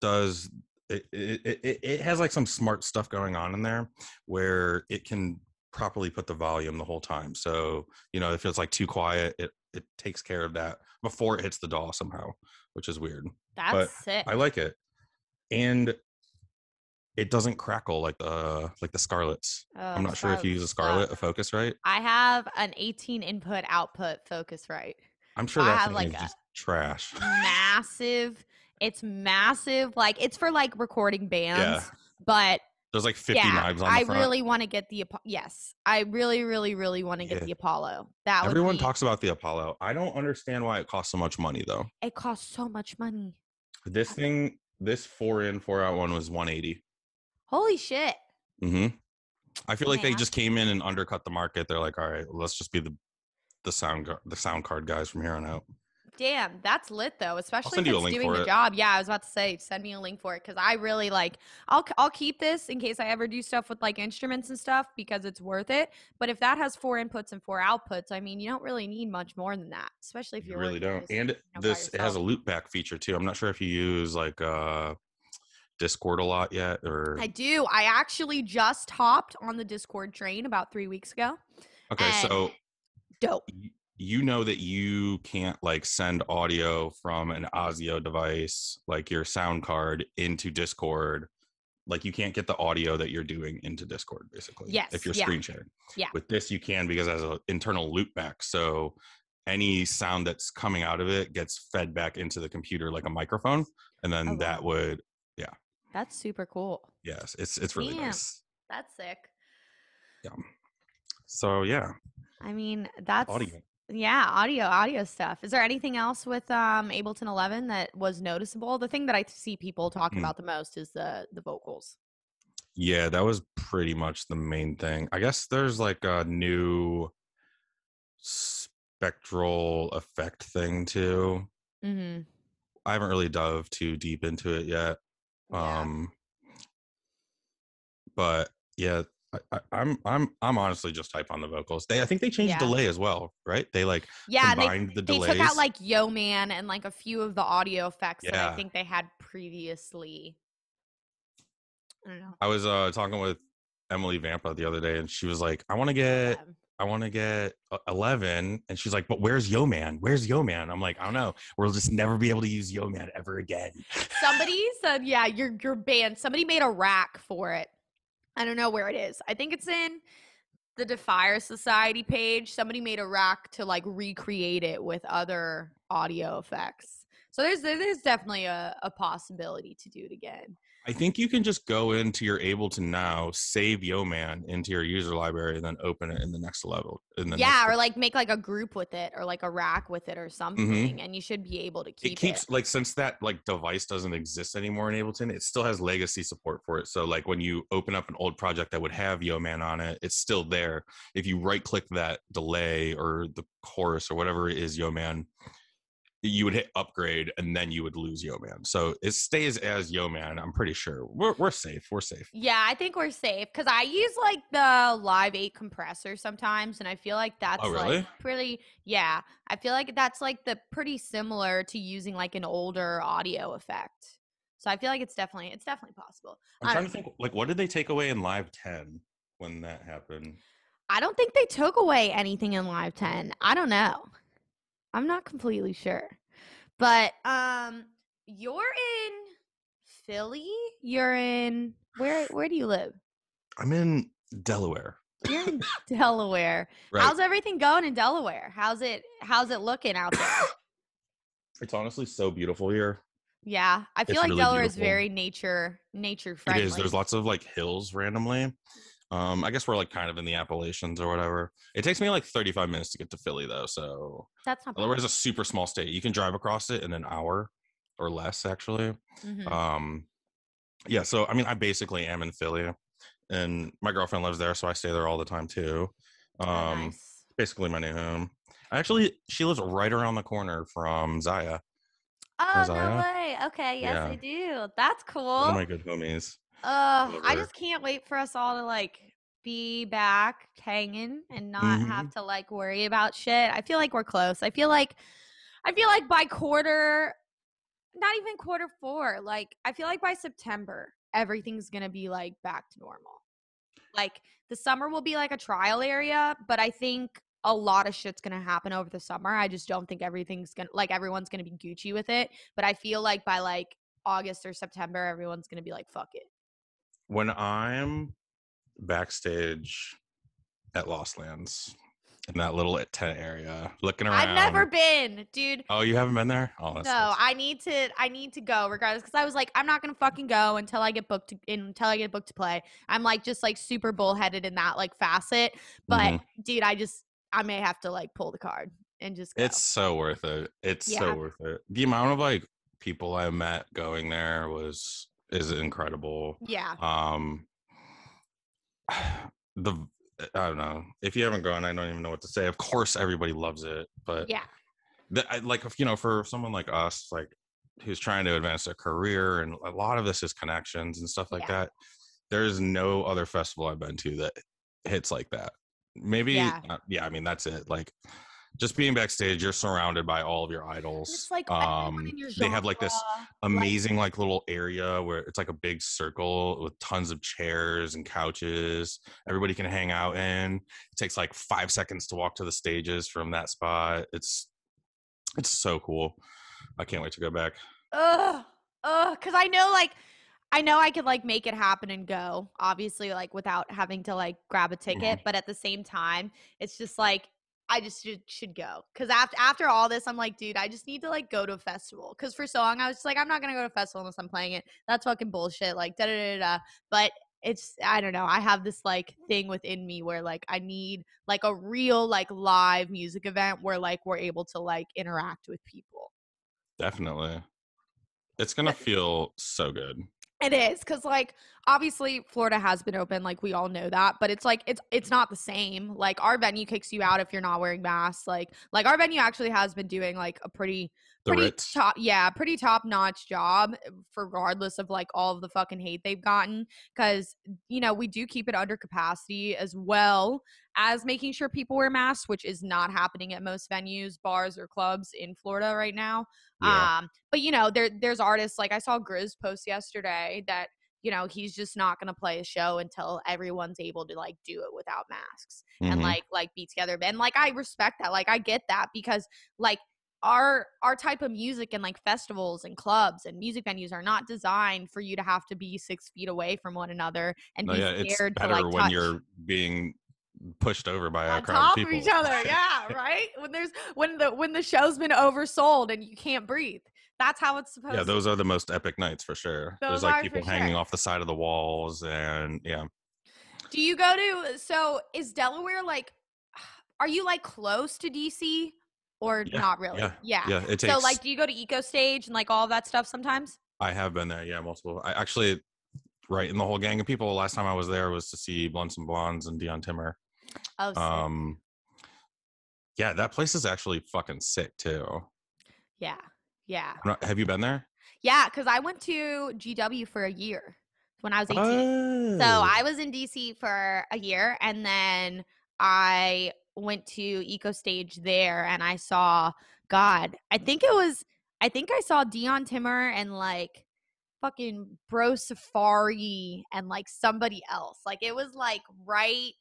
does it has like some smart stuff going on in there where it can properly put the volume the whole time. So, if it's like too quiet, it takes care of that before it hits the DAW somehow, which is weird. That's But sick. I like it. And it doesn't crackle like the Scarlett's. I'm Oh, not sure if you use a suck. Scarlett, a Focusrite. I have an 18 input output Focusrite. I'm So sure I that have thing like is a just trash. massive, it's massive. Like it's for like recording Yeah. bands, but There's like 50 yeah, knives on the I front. really want to get yes, I really, really, really want to get Yeah. the Apollo. That would Everyone be, talks about the Apollo. I don't understand why it costs so much money though. it costs so much money. This 4 in 4 out one was 180. Holy shit. Mm-hmm. I feel like they Man. just came in and undercut the market. They're like, all right, let's just be the sound card guys from here on out. Damn, that's lit though, I'll especially send if you a it's link doing for the it. job. Yeah, I was about to say, send me a link for it because I really like. I'll keep this in case I ever do stuff with like instruments and stuff because it's worth it. But if that has 4 inputs and 4 outputs, I mean, you don't really need much more than that, especially if You you're really working don't. just And by it has yourself. a loop back feature too. I'm not sure if you use like Discord a lot yet or I do. I actually just hopped on the Discord train about 3 weeks ago, okay, and so dope. you know that you can't like send audio from an Osio device, like your sound card, into Discord. Like you can't get the audio that you're doing into Discord, basically, if Yes. you're Yeah. screen sharing. Yeah. With this, you can because it has an internal loop back. So any sound that's coming out of it gets fed back into the computer like a microphone. And Oh then wow. that would, yeah. That's super cool. Yes, it's really Damn. nice. That's sick. Yeah. So yeah, I mean, that's audio. yeah, audio stuff. Is there anything else with Ableton 11 that was noticeable? The thing that I see people talking Hmm. about the most is the vocals. Yeah, that was pretty much the main thing. I guess there's like a new spectral effect thing too. Mhm. I haven't really dove too deep into it yet. Yeah. Um, but yeah, I'm honestly just hype on the vocals. I think they changed Yeah. delay as well, right? They like Yeah, and combined the they took out delays. like Yo Man and like a few of the audio effects that I Yeah, think they had previously. I don't know. I was talking with Emily Vampa the other day, and she was like, Love them. I want to get 11," and she's like, "But where's Yo Man? Where's Yo Man?" I'm like, "I don't know. We'll just never be able to use Yo Man ever again." Somebody said, yeah, your band. Somebody made a rack for it. I don't know where it is. I think it's in the Defier Society page. Somebody made a rack to like recreate it with other audio effects. So there's definitely a possibility to do it again. I think you can just go into your Ableton now, save Yo Man into your user library, and then open it in the next level. Yeah, or like make like a group with it or like a rack with it or Mm-hmm. something, and you should be able to It keep it. keeps like since that like device doesn't exist anymore in Ableton, it still has legacy support for it. So like when you open up an old project that would have Yo Man on it, it's still there. If you right click that delay or the chorus or whatever it is Yo Man, you would hit upgrade and then you would lose Yo Man. So it stays as Yo Man. I'm pretty sure we're safe. We're safe. Yeah, I think we're safe because I use like the Live 8 compressor sometimes, and I feel like Oh that's like really? pretty. Yeah, I feel like that's like the pretty similar to using like an older audio effect. So I feel like it's definitely possible. I'm I trying don't to think like what did they take away in Live 10 when that happened? I don't think they took away anything in Live 10. I don't know. I'm not completely sure. But you're in Philly? You're in where do you live? I'm in Delaware. You're in Delaware. Right. How's everything going in Delaware? How's it looking out there? It's honestly so beautiful here. Yeah, I feel It's like really Delaware is beautiful. very nature It is. There's friendly. lots of like hills randomly. I guess we're like kind of in the Appalachians or whatever. It takes me like 35 minutes to get to Philly though. So That's not Delaware bad. is a super small state. You can drive across it in an hour or less actually. Mhm. Um, yeah. So I mean, I basically am in Philly, and my girlfriend lives there, so I stay there all the time too. Oh, Um, nice. basically my new home. Actually, she lives right around the corner from Zaya. Oh, no Zaya? way. Okay, yes, Yeah, I do. That's one of cool. my good homies. Love I her. just can't wait for us all to like be back hanging and not have Hmm. to like worry about shit. I feel like we're close. I feel like by quarter, not even quarter 4, like I feel like by September everything's going to be like back to normal. Like the summer will be like a trial area, but I think a lot of shit's gonna happen over the summer. I just don't think everything's gonna like everyone's gonna be Gucci with it. But I feel like by like August or September, everyone's gonna be like, fuck it. When I'm backstage at Lost Lands in that little tent area, looking I've never around. been, dude. Oh, you haven't been there? Oh, that No, sucks. I need to go regardless because I was like, I'm not gonna fucking go until I get booked to play. I'm like just like super bullheaded in that like facet. But hmm dude, I may have to like pull the card and just go. It's so worth it. It's so Yeah. worth it. The amount of like people I met going there is incredible. Yeah. Um, the I don't know if you haven't gone. I don't even know what to say. Of course, everybody loves it, but Yeah. like if for someone like us, like who's trying to advance their career, and a lot of this is connections and stuff like Yeah. that. There's no other festival I've been to that hits like that. Maybe, Yeah. yeah. I mean, that's it. Like just being backstage, you're surrounded by all of your And it's idols. like everyone in your They genre. have like this Like, amazing like little area where it's like a big circle with tons of chairs and couches. Everybody can hang out in. It takes like 5 seconds to walk to the stages from that spot. It's so cool. I can't wait to go back. because I know I could like make it happen and go, obviously, like without having to like grab a ticket. Mhm. But at the same time, it's just like I just should go. Cause after all this, I'm like, dude, I just need to like go to a festival. Cause for so long I was just like, I'm not gonna go to a festival unless I'm playing it. That's fucking bullshit. Like da da da da. But it's I don't know. I have this like thing within me where like I need like a real like live music event where like we're able to like interact with people. Definitely. It's gonna feel so good. It is because, like, obviously Florida has been open, like we all know that, but it's like it's not the same. Like our venue kicks you out if you're not wearing masks. Like our venue actually has been doing like a The Ritz. pretty top notch job, regardless of like all of the fucking hate they've gotten. Because we do keep it under capacity as well as making sure people wear masks, which is not happening at most venues, bars, or clubs in Florida right now. Yeah. But there's artists like I saw Grizz post yesterday that he's just not going to play a show until everyone's able to like do it without masks and hmm like be together. And like I respect that. Like I get that because like our type of music and like festivals and clubs and music venues are not designed for you to have to be 6 feet away from one another and No, be yeah, it's scared to better like when touch you're being pushed over by a on crowd of top of each people. other. Yeah, right. When the show's been oversold and you can't breathe. That's how it's Yeah, supposed to those are be. the most epic nights for sure. There's Those like are for people sure. hanging off the side of the walls, and yeah, Do you go to so is Delaware like are you like close to DC or yeah, not yeah, really? Yeah. yeah. It So takes. like do you go to Eco Stage and like all of that stuff sometimes? I have been there, yeah, multiple. I actually, right in the whole gang of people. Last time I was there was to see Blunts and Blondes and Dion Timmer. Oh, sick. Um, yeah, that place is actually fucking sick too. Yeah. Yeah. Have you been there? Yeah, because I went to GW for a year when I was 18. So Oh, I was in DC for a year and then I went to Eco Stage there and I saw God. I think I saw Dion Timmer and like fucking Bro Safari and like somebody else. Like it was like right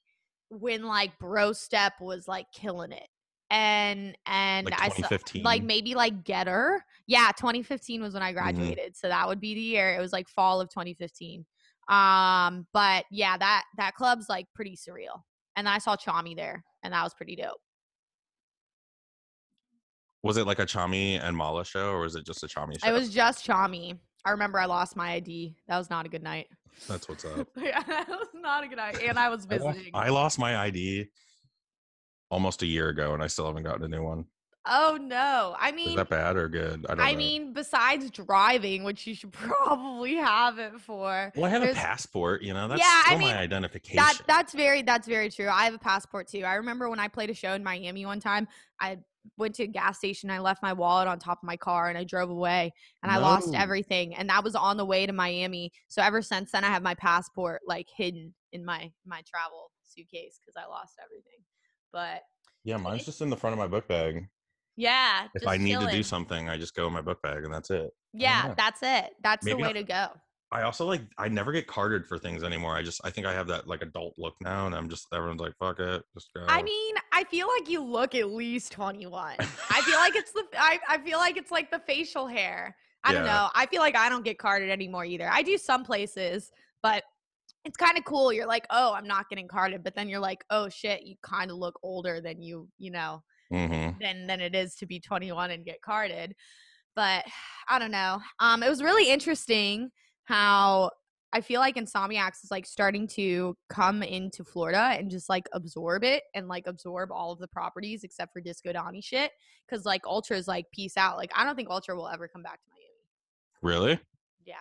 when like Bro Step was like killing it. And like I saw like 2015. maybe like Getter. Yeah, 2015 was when I hmm graduated. So that would be the year. It was like fall of 2015. But yeah, that club's like pretty surreal. And then I saw Chami there and that was pretty dope. Was it like a Chami and Mala show, or was it just a Chami It show? was just Chami. I remember I lost my ID. That was not a good night. That's what's up. Yeah, that was not a good night. And I was visiting. I lost my ID almost a year ago, and I still haven't gotten a new one. Oh no. Is that bad or good? I don't I know. mean, besides driving, which you should probably have it for, Well, I have a there's passport. That's yeah, I still my mean identification. that's very true. I have a passport too. I remember when I played a show in Miami one time, I went to a gas station, I left my wallet on top of my car and I drove away and I lost No. everything. And that was on the way to Miami. So ever since then I have my passport like hidden in my travel suitcase because I lost everything. But Yeah, mine's just in the front of my book bag. yeah, If I just need to do chilling. something, I just go in my book bag, and that's it. I don't Yeah, know. that's it. That's the Maybe way to go. I also like I never get carded for things anymore. I think I have that like adult look now, and I'm just everyone's like, fuck it, just I go. mean, I feel like you look at least 21. I feel like I feel like it's like the facial hair. I don't Yeah. know. I feel like I don't get carded anymore either. I do some places, but it's kind of cool. You're like, "Oh, I'm not getting carded." But then you're like, "Oh shit, you kind of look older than you know, Mm-hmm. than it is to be 21 and get carded." But I don't know. It was really interesting how I feel like Insomniacs is like starting to come into Florida and just like absorb it and like absorb all of the properties except for Disco Donnie shit. Cause like Ultra is like peace out. Like I don't think Ultra will ever come back to Miami. Really? Yeah.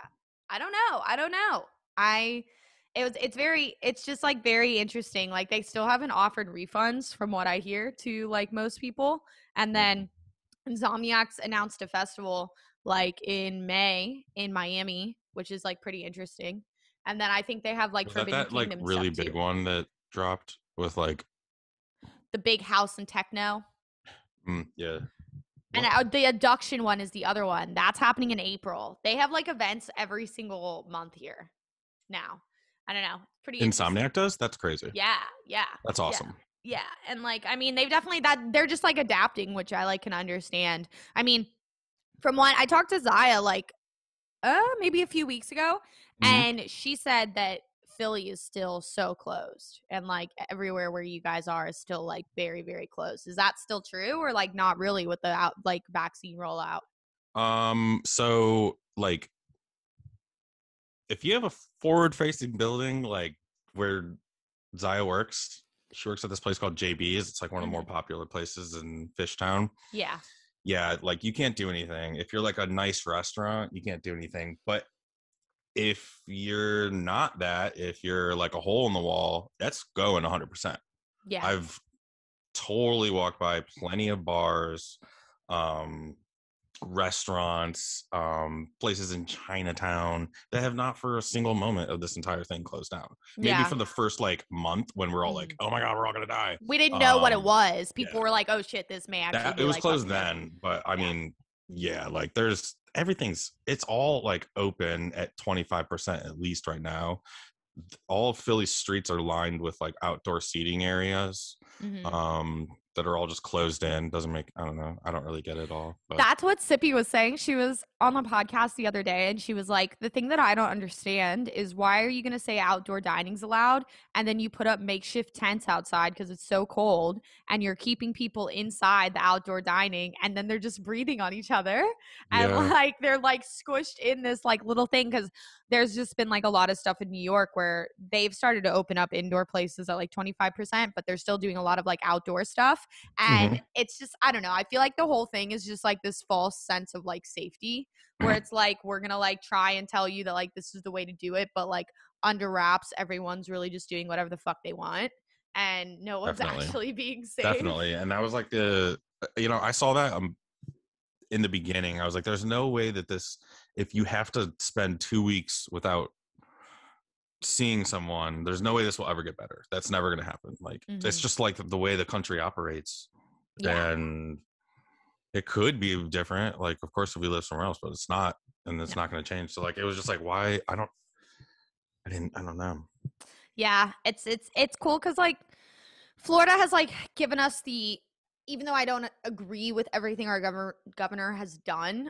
I don't know. I don't know. I it's just like very interesting. Like they still haven't offered refunds from what I hear to like most people. And then Insomniacs announced a festival like in May in Miami, which is like pretty interesting. And then I think they have like Was that Forbidden that like Kingdom really stuff big too. one that dropped with like The big house and techno. yeah. And What? the abduction one is the other one. That's happening in April. They have like events every single month here now. I don't know. Pretty interesting. Insomniac does? That's crazy. Yeah, yeah, That's yeah. awesome. Yeah. And like I mean, they've definitely that they're just like adapting, which I like can understand. I mean, from what I talked to Zaya like maybe a few weeks ago, Mm-hmm. and she said that Philly is still so closed, and like everywhere where you guys are is still like very, very close. Is that still true, or like not really with the like vaccine rollout? So like if you have a forward facing building like where Zaya works, she works at this place called JB's. It's like one of the more Mm-hmm. popular places in Fishtown. Yeah, Yeah, like you can't do anything. If you're like a nice restaurant, you can't do anything. But if you're not that, if you're like a hole in the wall, that's going 100%. yeah, I've totally walked by plenty of bars, um, restaurants, places in Chinatown that have not for a single moment of this entire thing closed down. Maybe yeah. for the first like month when we're all like, Mhm. oh my God, we're all gonna die. We didn't know what it was. Yeah. People were like, "Oh shit, this may actually That it be was like closed fucking it." then, but I Yeah, mean, yeah, like there's everything's it's all like open at 25% at least right now. All of Philly's streets are lined with like outdoor seating areas hmm um that are all just closed in. Doesn't make I don't know. I don't really get it all, but that's what Sippy was saying. She was on the podcast the other day and she was like, the thing that I don't understand is why are you going to say outdoor dining's allowed and then you put up makeshift tents outside because it's so cold and you're keeping people inside the outdoor dining and then they're just breathing on each other and yeah. like they're like squished in this like little thing because there's just been like a lot of stuff in New York where they've started to open up indoor places at like 25%, but they're still doing a lot of like outdoor stuff. And Hmm. it's just, I don't know. I feel like the whole thing is just like this false sense of like safety where it's like, we're going to like try and tell you that like this is the way to do it. But like under wraps, everyone's really just doing whatever the fuck they want. And no one's Definitely. actually being safe. Definitely. And that was like the I saw that in the beginning. I was like, there's no way that this if you have to spend 2 weeks without seeing someone, there's no way this will ever get better. That's never going to happen. Like it's Mm-hmm. just like the way the country operates, Yeah. and it could be different. Like of course if we live somewhere else, but it's not, and it's No. not going to change. So like it was just like why I don't know. Yeah. It's cool because like Florida has like given us the even though I don't agree with everything our governor has done,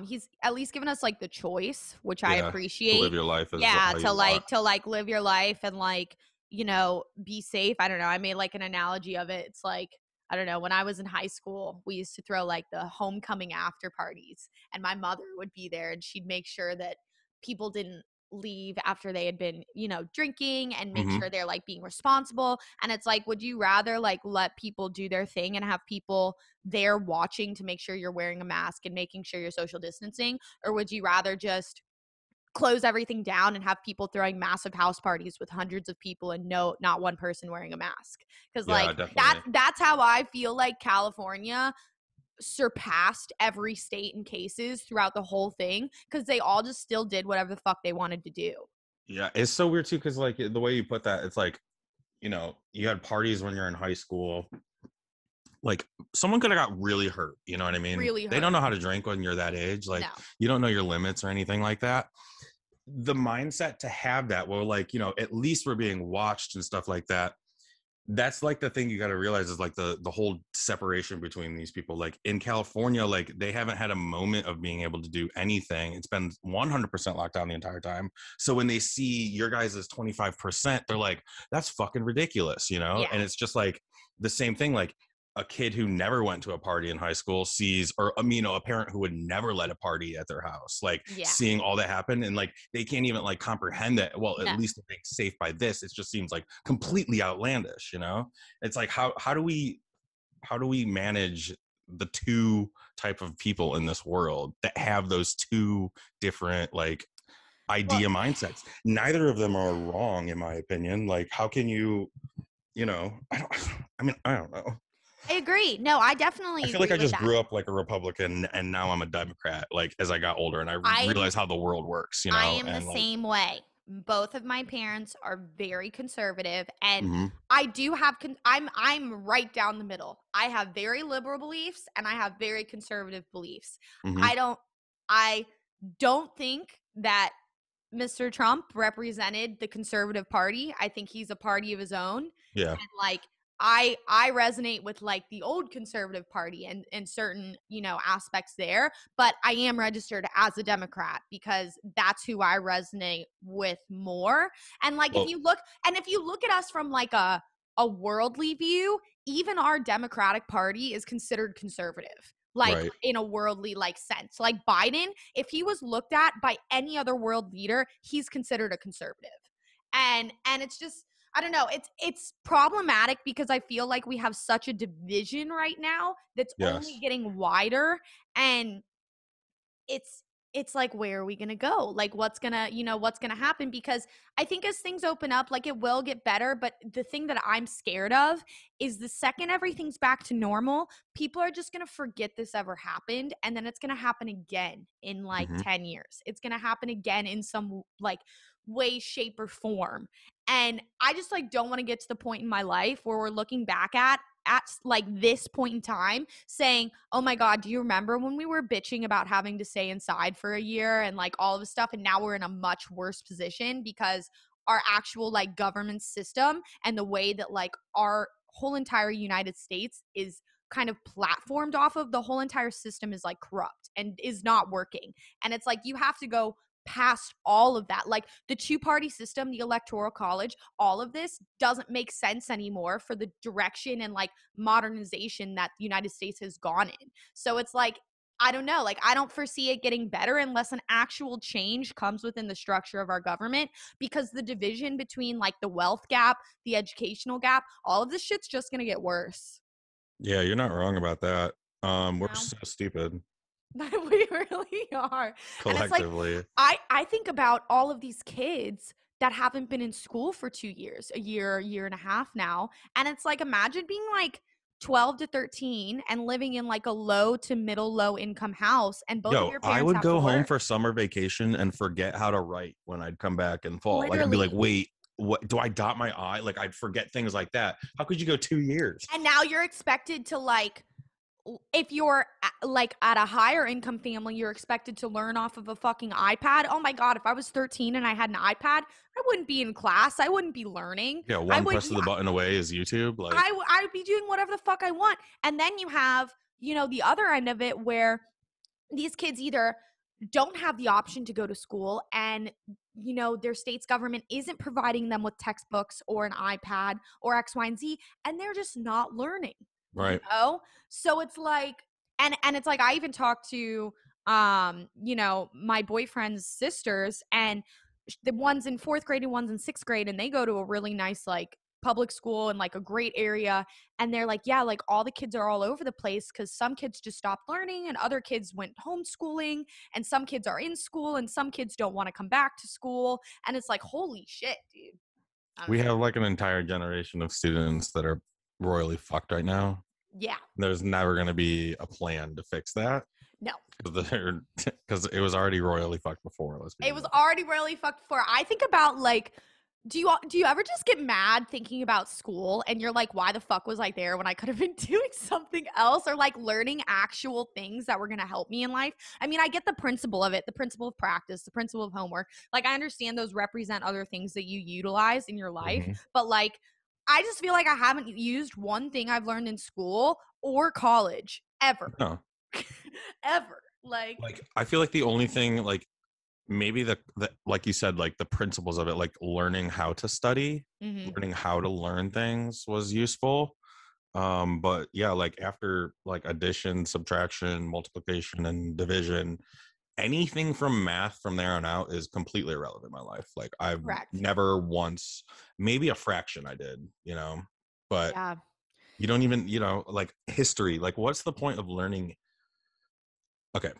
he's at least given us like the choice, which I Yeah, to live appreciate. your life as Yeah, how you want. to like live your life and like, you know, be safe. I don't know. I made like an analogy of it. It's like I don't know, when I was in high school, we used to throw like the homecoming after parties and my mother would be there and she'd make sure that people didn't leave after they had been, you know, drinking and make Hmm. sure they're like being responsible. And it's like, would you rather like let people do their thing and have people there watching to make sure you're wearing a mask and making sure you're social distancing? Or would you rather just close everything down and have people throwing massive house parties with hundreds of people and no not one person wearing a mask? Because Yeah, like definitely. that's how I feel like California surpassed every state in cases throughout the whole thing because they all just still did whatever the fuck they wanted to do. Yeah, it's so weird too because like the way you put that, it's like you had parties when you're in high school. Like someone could have got really hurt. You know what I mean? Really They don't hurt. know how to drink when you're that age. Like No. you don't know your limits or anything like that. the mindset to have that, well, like, you know, at least we're being watched and stuff like that. That's like the thing you got to realize is like the whole separation between these people. Like in California, like they haven't had a moment of being able to do anything. It's been 100% locked down the entire time. So when they see your guys as 25%, they're like, that's fucking ridiculous, you know? Yeah. And it's just like the same thing. Like a kid who never went to a party in high school sees, or you know, a parent who would never let a party at their house, like Yeah. seeing all that happen, and like they can't even like comprehend that. Well, at No. least they're being safe by this. It just seems like completely outlandish, you know? It's like how do we manage the two type of people in this world that have those two different like Well, idea mindsets? Neither of them are wrong, in my opinion. Like how can you know, I don't know. I agree. No, I definitely I feel like agree I with just that. grew up like a Republican and now I'm a Democrat, like as I got older and I realized how the world works, you I know, am the and like, same way. Both of my parents are very conservative, and mm-hmm, I do have I'm right down the middle. I have very liberal beliefs and I have very conservative beliefs. mm-hmm, I don't think that Mr. Trump represented the conservative party. I think he's a party of his own. yeah, And like I resonate with like the old conservative party and certain, you know, aspects there, but I am registered as a Democrat because that's who I resonate with more. And like well, if you look at us from like a worldly view, even our Democratic Party is considered conservative. Like right, in a worldly like sense. Like Biden, if he was looked at by any other world leader, he's considered a conservative. And it's just I don't know. It's problematic because I feel like we have such a division right now that's only yes, getting wider, and it's it's like where are we going to go? Like what's going to, you know, what's going to happen, because I think as things open up, like it will get better, but the thing that I'm scared of is the second everything's back to normal, people are just going to forget this ever happened, and then it's going to happen again in like mm-hmm, 10 years. It's going to happen again in some like way, shape, or form. And I just like don't want to get to the point in my life where we're looking back at like this point in time saying, oh my God, do you remember when we were bitching about having to stay inside for a year and like all of this stuff? And now we're in a much worse position because our actual like government system and the way that like our whole entire United States is kind of platformed off of, the whole entire system is like corrupt and is not working. And it's like you have to go past all of that. Like the two-party system, the electoral college, all of this doesn't make sense anymore for the direction and like modernization that the United States has gone in. So it's like I don't know, like I don't foresee it getting better unless an actual change comes within the structure of our government, because the division between like the wealth gap, the educational gap, all of this shit's just going to get worse. yeah, you're not wrong about that. You We're know? so stupid We really are. And it's like collectively. I think about all of these kids that haven't been in school for 2 years, a year and a half now, and it's like imagine being like 12 to 13 and living in like a low to middle low income house and both of Yo, your I parents would have to go home work. for summer vacation and forget how to write when I'd come back in fall. Like I'd be like, Literally. wait, what do I dot my I? Like I'd forget things like that. How could you go 2 years? And now you're expected to like if you're like at a higher income family, you're expected to learn off of a fucking iPad. Oh my God, if I was 13 and I had an iPad, I wouldn't be in class. I wouldn't be learning. Yeah, I one would, press of the button away is YouTube. Like, I would be doing whatever the fuck I want. And then you have, you know, the other end of it where these kids either don't have the option to go to school and you know their state's government isn't providing them with textbooks or an iPad or X, Y, and Z, and they're just not learning, you right, know? So it's like and it's like I even talked to you know, my boyfriend's sisters, and the ones in 4th grade and ones in 6th grade, and they go to a really nice like public school in like a great area, and they're like, yeah, like all the kids are all over the place because some kids just stopped learning and other kids went homeschooling, and some kids are in school and some kids don't want to come back to school, and it's like holy shit, dude. I don't we know. have like an entire generation of students that are royally fucked right now. Yeah. There's never going to be a plan to fix that No. because it was already royally fucked before. Let's be It was real. already really fucked for. I think about like Do you ever just get mad thinking about school and you're like, why the fuck was I there when I could have been doing something else, or like learning actual things that were going to help me in life? I mean, I get the principle of it, the principle of practice, the principle of homework. Like, I understand those represent other things that you utilize in your life, Mm-hmm. but like, I just feel like I haven't used one thing I've learned in school or college ever. No. Ever. Like, I feel like the only thing, like, maybe the like you said, like the principles of it, like learning how to study, mhm. learning how to learn things was useful. But yeah, like after like addition, subtraction, multiplication, and division, anything from math from there on out is completely irrelevant in my life. Like I've Correct. never once, maybe a fraction I did, but Yeah. you don't even, like history, like what's the point of learning? Okay,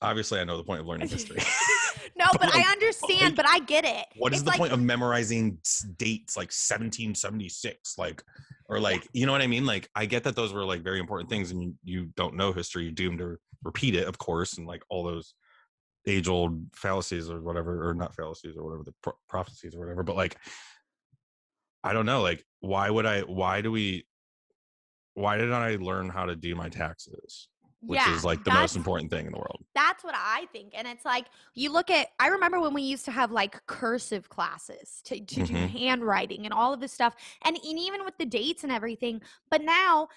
obviously I know the point of learning history. No, but but like, I understand, like but I get it. what is It's the like, point of memorizing dates like 1776, like, or yeah. like, you know what I mean? Like I get that those were like very important things, and you don't know history, you're doomed to repeat it, of course, and like all those age old fallacies or whatever, or not fallacies or whatever, the prophecies or whatever. But like I don't know, like why did I learn how to do my taxes, which Yeah, is like the most important thing in the world? that's what I think. And it's like, you look at, I remember when we used to have like cursive classes to do Mm-hmm. handwriting and all of this stuff. And even with the dates and everything. But now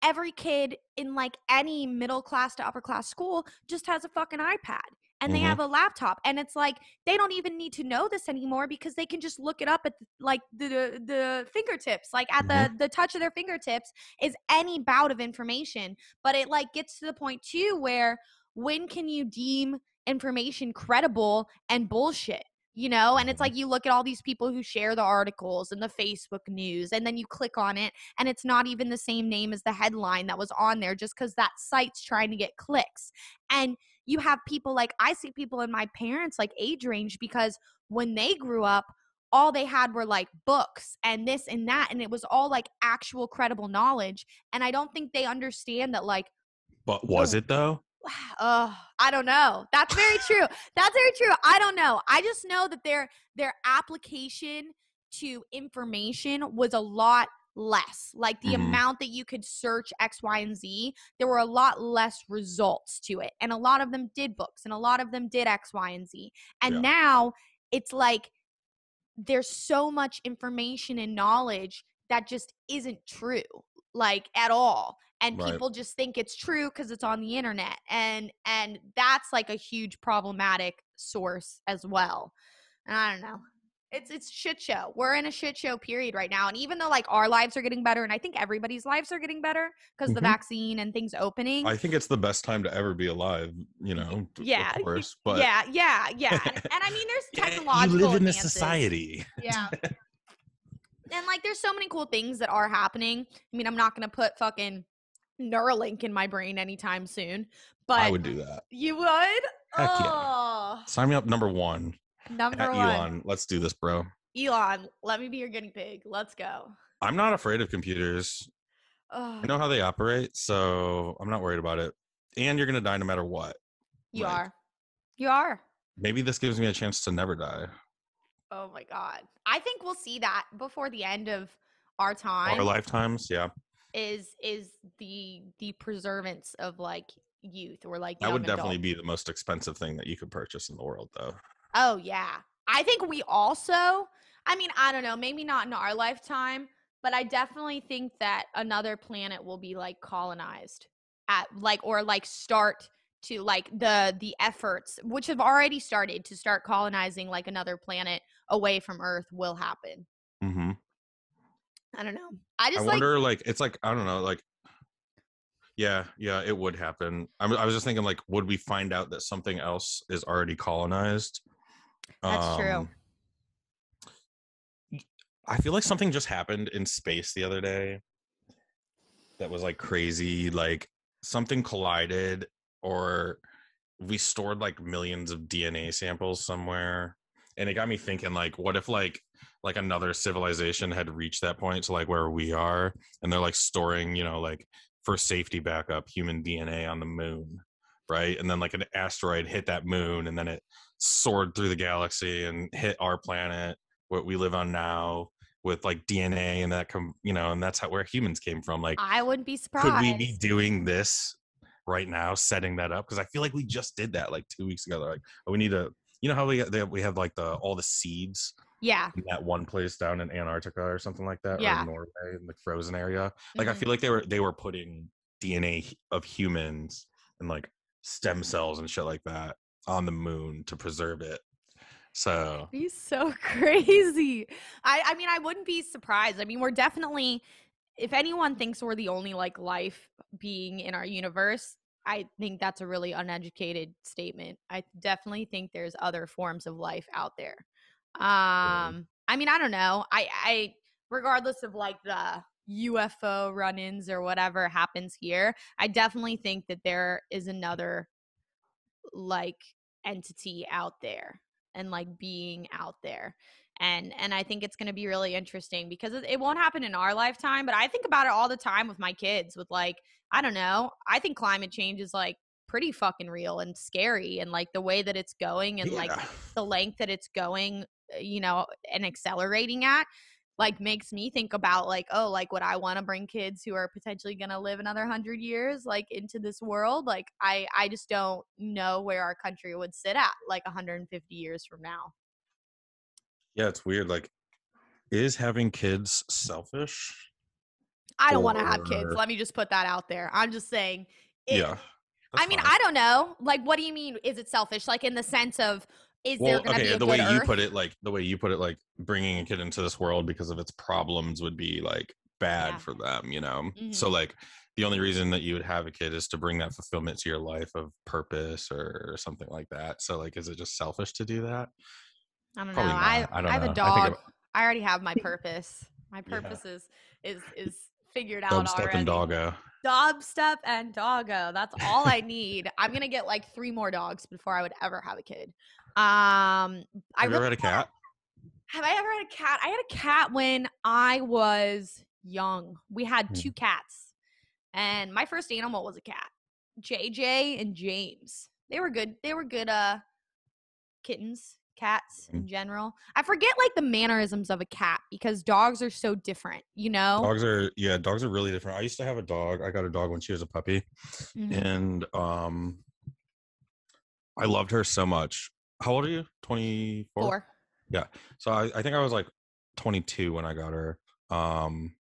every kid in like any middle class to upper class school just has a fucking iPad and they Mm-hmm. have a laptop, and it's like they don't even need to know this anymore because they can just look it up at like the fingertips, like at Mm-hmm. the touch of their fingertips is any bout of information. But it like gets to the point too where, when can you deem information credible and bullshit? And it's like, you look at all these people who share the articles and the Facebook news, and then you click on it and it's not even the same name as the headline that was on there, just because that site's trying to get clicks. And you have people, like, I see people in my parents' like age range, because when they grew up, all they had were like books and this and that, and it was all like actual credible knowledge. And I don't think they understand that, like, But was the it though? I don't know. That's very true. That's very true. I don't know. I just know that their application to information was a lot less. Like, the Mm-hmm. amount that you could search X, Y, and Z, there were a lot less results to it. And a lot of them did books, and a lot of them did X, Y, and Z. And Yeah. now it's like there's so much information and knowledge that just isn't true, like, at all. And Right. people just think it's true because it's on the internet, and that's like a huge problematic source as well. And I don't know, it's shit show. We're in a shit show period right now. And even though like our lives are getting better, and I think everybody's lives are getting better because the Mm-hmm. vaccine and things opening. I think it's the best time to ever be alive, of Yeah. course. But Yeah. And I mean, there's you live technological in this advances. society. Yeah. And like, there's so many cool things that are happening. I mean, I'm not going to put fucking Neuralink in my brain anytime soon, I but would do that. you would? Heck yeah. Oh, Sign me up, number one. number At one. Elon. Let's do this, bro. Elon, let me be your guinea pig. Let's go. I'm not afraid of computers. I Oh, know how they operate, so I'm not worried about it. And you're gonna die no matter what. you Like, are. You are. maybe this gives me a chance to never die. Oh my God. I think we'll see that before the end of our Our time. lifetimes, yeah. Is the preservance of like youth, or like That young would definitely adult. be the most expensive thing that you could purchase in the world, though. Oh, yeah. I think we also, I mean, I don't know, maybe not in our lifetime, but I definitely think that another planet will be like colonized at like, or like start to like the efforts, which have already started to start colonizing like another planet away from Earth, will happen. Mm-hmm. I don't know. I I just like, wonder, like, it's like, I don't know, like, yeah, it would happen. I was just thinking, like, would we find out that something else is already colonized? that's true. Um, I feel like something just happened in space the other day that was like crazy. Like something collided, or we stored like millions of DNA samples somewhere, and it got me thinking, like, what if like another civilization had reached that point to like where we are, and they're like storing, like for safety backup, human DNA on the moon, right? And then like an asteroid hit that moon, and then it soared through the galaxy and hit our planet, what we live on now with like DNA and that and that's where humans came from. Like, I wouldn't be could we be surprised. doing this right now, setting that up? Because I feel like we just did that like 2 weeks ago. They're like, oh, we need to, how we have like all the seeds Yeah. in that one place down in Antarctica or something like that, or Yeah. Norway in the frozen area. Like, I Mm-hmm. feel like they were putting DNA of humans and like stem cells and shit like that on the moon to preserve it. So He's so crazy. I mean, I wouldn't be surprised. I mean, we're definitely, if anyone thinks we're the only like life being in our universe, I think that's a really uneducated statement. I definitely think there's other forms of life out there. I mean, I don't know. I regardless of like the UFO run-ins or whatever happens here, I definitely think that there is another like entity out there and like being out there. And I think it's going to be really interesting because it won't happen in our lifetime, but I think about it all the time with my kids with like, I don't know, I think climate change is like pretty fucking real and scary, and like the way that it's going and like yeah. the length that it's going, and accelerating at, like makes me think about like, oh, like would I want to bring kids who are potentially going to live another 100 years like into this world? Like I just don't know where our country would sit at like 150 years from now. Yeah, it's weird. Like, is having kids selfish? I don't want to have kids. Or Let me just put that out there. I'm just saying it. yeah, that's I mean, fine. I don't know. Like, what do you mean? Is it selfish? Like in the sense of, is there Well, going to be okay, a good Earth? the way you put it, like bringing a kid into this world because of its problems would be like bad Yeah. for them. So Mm-hmm. like the only reason that you would have a kid is to bring that fulfillment to your life of purpose or something like that. So like, is it just selfish to do that? I don't know. Probably I not. I don't I have a know. I think dog. I already have my purpose. My yeah, purpose is figured out dubstep and already. doggo. Dubstep and doggo. That's all I need. I'm gonna get like 3 more dogs before I would ever have a kid. I Have you ever really had a cat? have I ever had a cat? I had a cat when I was young. We had Hmm. 2 cats, and my first animal was a cat. JJ and James. They were good. They were good. Kittens, cats in general. I forget like the mannerisms of a cat because dogs are so different, you know? Dogs are really different. I used to have a dog. I got a dog when she was a puppy, Mm-hmm. and I loved her so much. How old are you? 24? 4. Yeah. So I think I was like 22 when I got her. Um,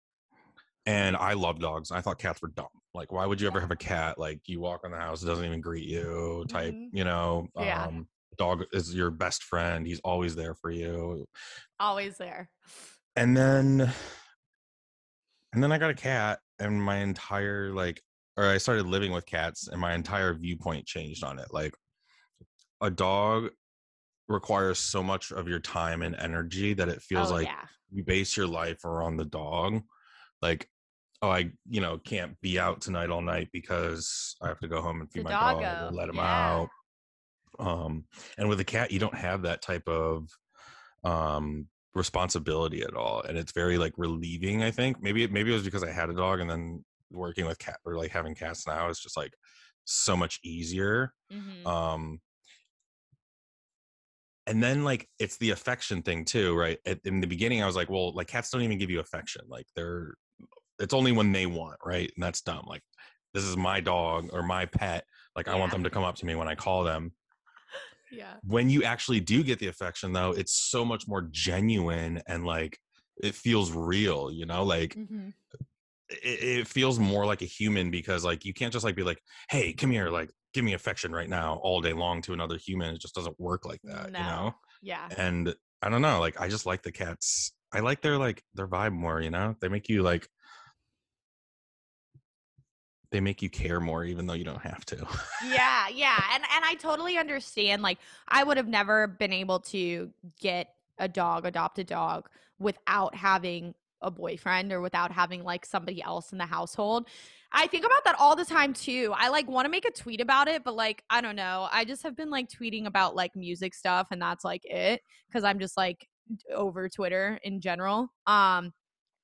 and I love dogs. I thought cats were dumb. Like, why would you ever have a cat? Like, you walk in the house, it doesn't even greet you, type, Mm-hmm. Yeah, dog is your best friend. He's always there for you. always there. And then I got a cat, and my entire or I started living with cats, and my entire viewpoint changed on it. Like, a dog requires so much of your time and energy that it feels Oh like yeah. you base your life around the dog. Like, oh, I can't be out tonight all night because I have to go home and The feed my dog or doggo. let him Yeah. out. And with a cat, you don't have that type of responsibility at all, and it's very like relieving. I think maybe it was because I had a dog, and then working with cat or like having cats now is just like so much easier. Mm-hmm. um and then like it's the affection thing too, right? In the beginning I was like, well, like cats don't even give you affection. Like, it's only when they want, right? And that's dumb. Like, this is my dog or my pet. Like, I want Yeah. them to come up to me when I call them. Yeah. When you actually do get the affection though, it's so much more genuine, and like it feels real, like Mm-hmm. it feels more like a human, because like you can't just like be like, hey, come here, like give me affection right now all day long to another human. It just doesn't work like that. No. Yeah. And I don't know, like I just like the cats. I like their vibe more. They make you care more even though you don't have to. Yeah, yeah. And I totally understand. Like, I would have never been able to get adopt a dog without having a boyfriend or without having like somebody else in the household. I think about that all the time too. I like want to make a tweet about it, but like I don't know. I just have been like tweeting about like music stuff, and that's like it, cuz I'm just like over Twitter in general.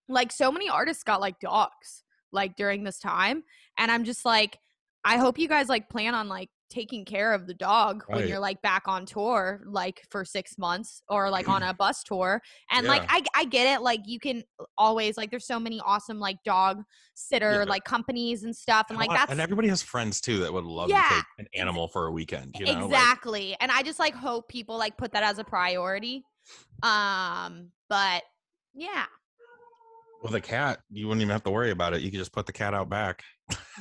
Like so many artists got like dogs like during this time, and I'm just like, I hope you guys like plan on like taking care of the dog when Right. you're like back on tour, like for 6 months or like on a bus tour. And like, Yeah. I get it. Like you can always like, there's so many awesome like dog sitter Yeah. like companies and stuff. And like, And that's, everybody has friends too that would love to yeah, take an animal for a weekend, you know? Like, exactly. And I just like hope people like put that as a priority. But yeah. with a cat, you wouldn't even have to worry about it. You could just put the cat out back.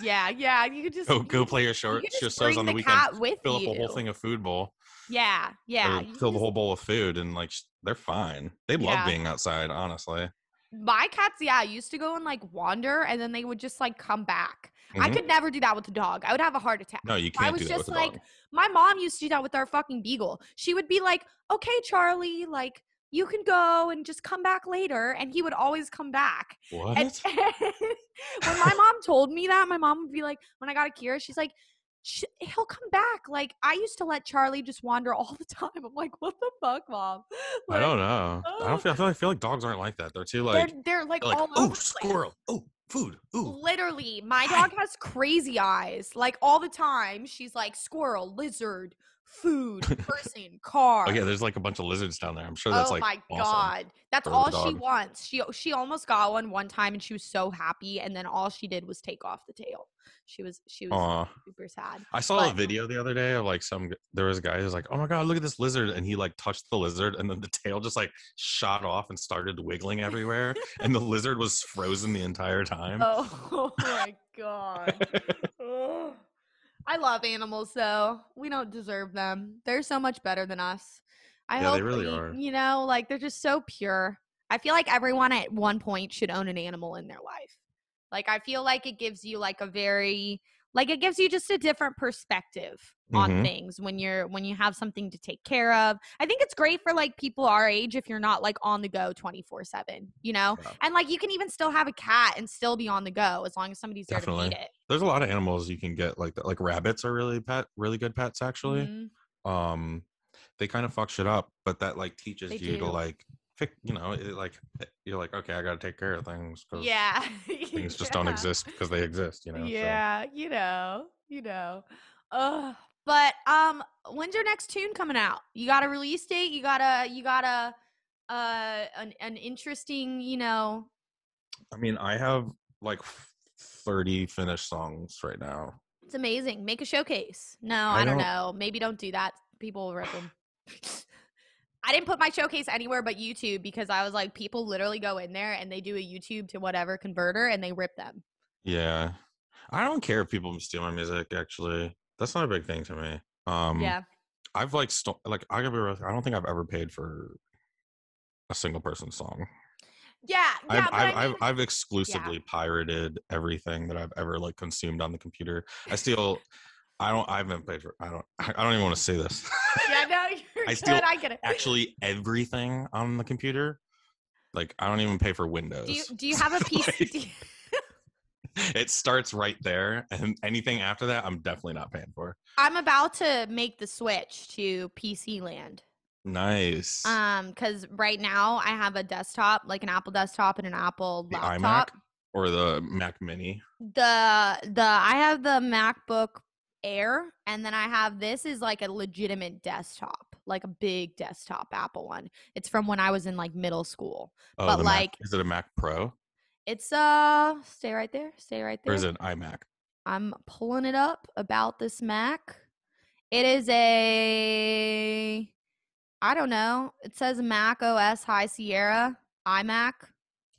Yeah, you could just Go play your you could just shows on bring the the weekend. cat with Fill up a whole you. thing of food bowl. Yeah, Or you fill the just, whole bowl of food, and like they're fine. They love yeah. being outside, honestly. My cats, used to go and like wander, and then they would just like come back. I Mhm. could never do that with a dog. I would have a heart attack. No, you I can't was do that with just a like, dog. my mom used to do that with our fucking beagle. She would be like, "Okay, Charlie, like you can go and just come back later," and he would always come back. And What? when my mom told me that, my mom would be like, when I got Akira, she's like, he'll come back. Like I used to let Charlie just wander all the time. I'm like, what the fuck, mom? I Like, don't know. I don't oh, feel. I feel like dogs aren't like that. They're too they're like they're like, all oh, over the place. squirrel, oh, food, ooh, Literally, my hi. dog has crazy eyes. Like all the time, she's like squirrel, lizard, food, person, Oh car. yeah, there's like a bunch of lizards down there. I'm sure that's Oh like my awesome god. That's for the all she dog. wants. She almost got one time and she was so happy, and then all she did was take off the tail. She was Aw. super sad. I saw a But video the other day of like there was a guy who's like, oh my god, look at this lizard, and he like touched the lizard, and then the tail just like shot off and started wiggling everywhere, and the lizard was frozen the entire time. oh my god. Ugh. I love animals though. We don't deserve them. They're so much better than us. I Yeah, they hope really are. like they're just so pure. I feel like everyone at one point should own an animal in their life. Like I feel like it gives you like it gives you just a different perspective on Mm-hmm. things when you have something to take care of. I think it's great for like people our age if you're not like on the go 24/7, you know? Yeah, And like you can even still have a cat and still be on the go as long as somebody's there to definitely. feed it. There's a lot of animals you can get like that. Like rabbits are really good pets actually. Mhm. Um, they kind of fuck shit up, but that like teaches They you to do. like pick. You know, you're like, okay, I got to take care of things because Yeah. things just don't exist because they exist. You know. Yeah, you know. Ugh. But when's your next tune coming out? You got a release date? You got a an interesting, I mean, I have like 30 finished songs right now. it's amazing. Make a showcase. No, I I don't don't. know. Maybe don't do that. People will rip them. I didn't put my showcase anywhere but YouTube because I was like, people literally go in there and they do a YouTube to whatever converter and they rip them. Yeah, I don't care if people steal my music. Actually, that's not a big thing to me. Yeah. I've like I gotta be real, I don't think I've ever paid for a single person song. Yeah, I've but I mean, I've exclusively pirated everything that I've ever like consumed on the computer. I haven't paid for. I don't even want to say this. yeah, no, you're I good. steal I get it. actually everything on the computer. Like I don't even pay for Windows. Do you have a PC? Like, it starts right there, and anything after that, I'm definitely not paying for. I'm about to make the switch to PC land. Nice. Because right now I have a desktop, like an Apple desktop and an Apple The laptop. iMac or the Mac Mini. I have the MacBook Air, and then I have this is like a legitimate desktop, like a big desktop Apple one. It's from when I was in like middle school. Oh, But the like Mac. Is it a Mac Pro it's stay right there. or is it an iMac? I'm pulling it up about this Mac. It is a I don't know. It says Mac OS High Sierra iMac.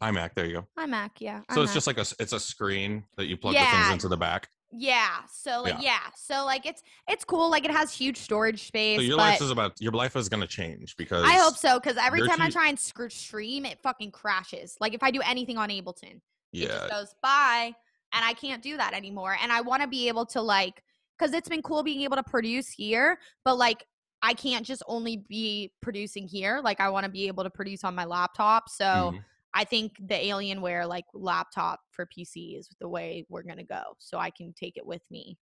iMac. There you go. iMac, yeah. So it's iMac. just like it's a screen that you plug the things into the back. Yeah. So like Yeah. So like it's cool. Like it has huge storage space. So your life is gonna change because I hope so, because every time I too- try and stream, it fucking crashes. Like if I do anything on Ableton, it just yeah. goes bye, and I can't do that anymore. And I want to be able to like, because it's been cool being able to produce here, but like I can't just only be producing here. Like I want to be able to produce on my laptop. So Mhm. I think the Alienware like laptop for PC is the way we're gonna go. So I can take it with me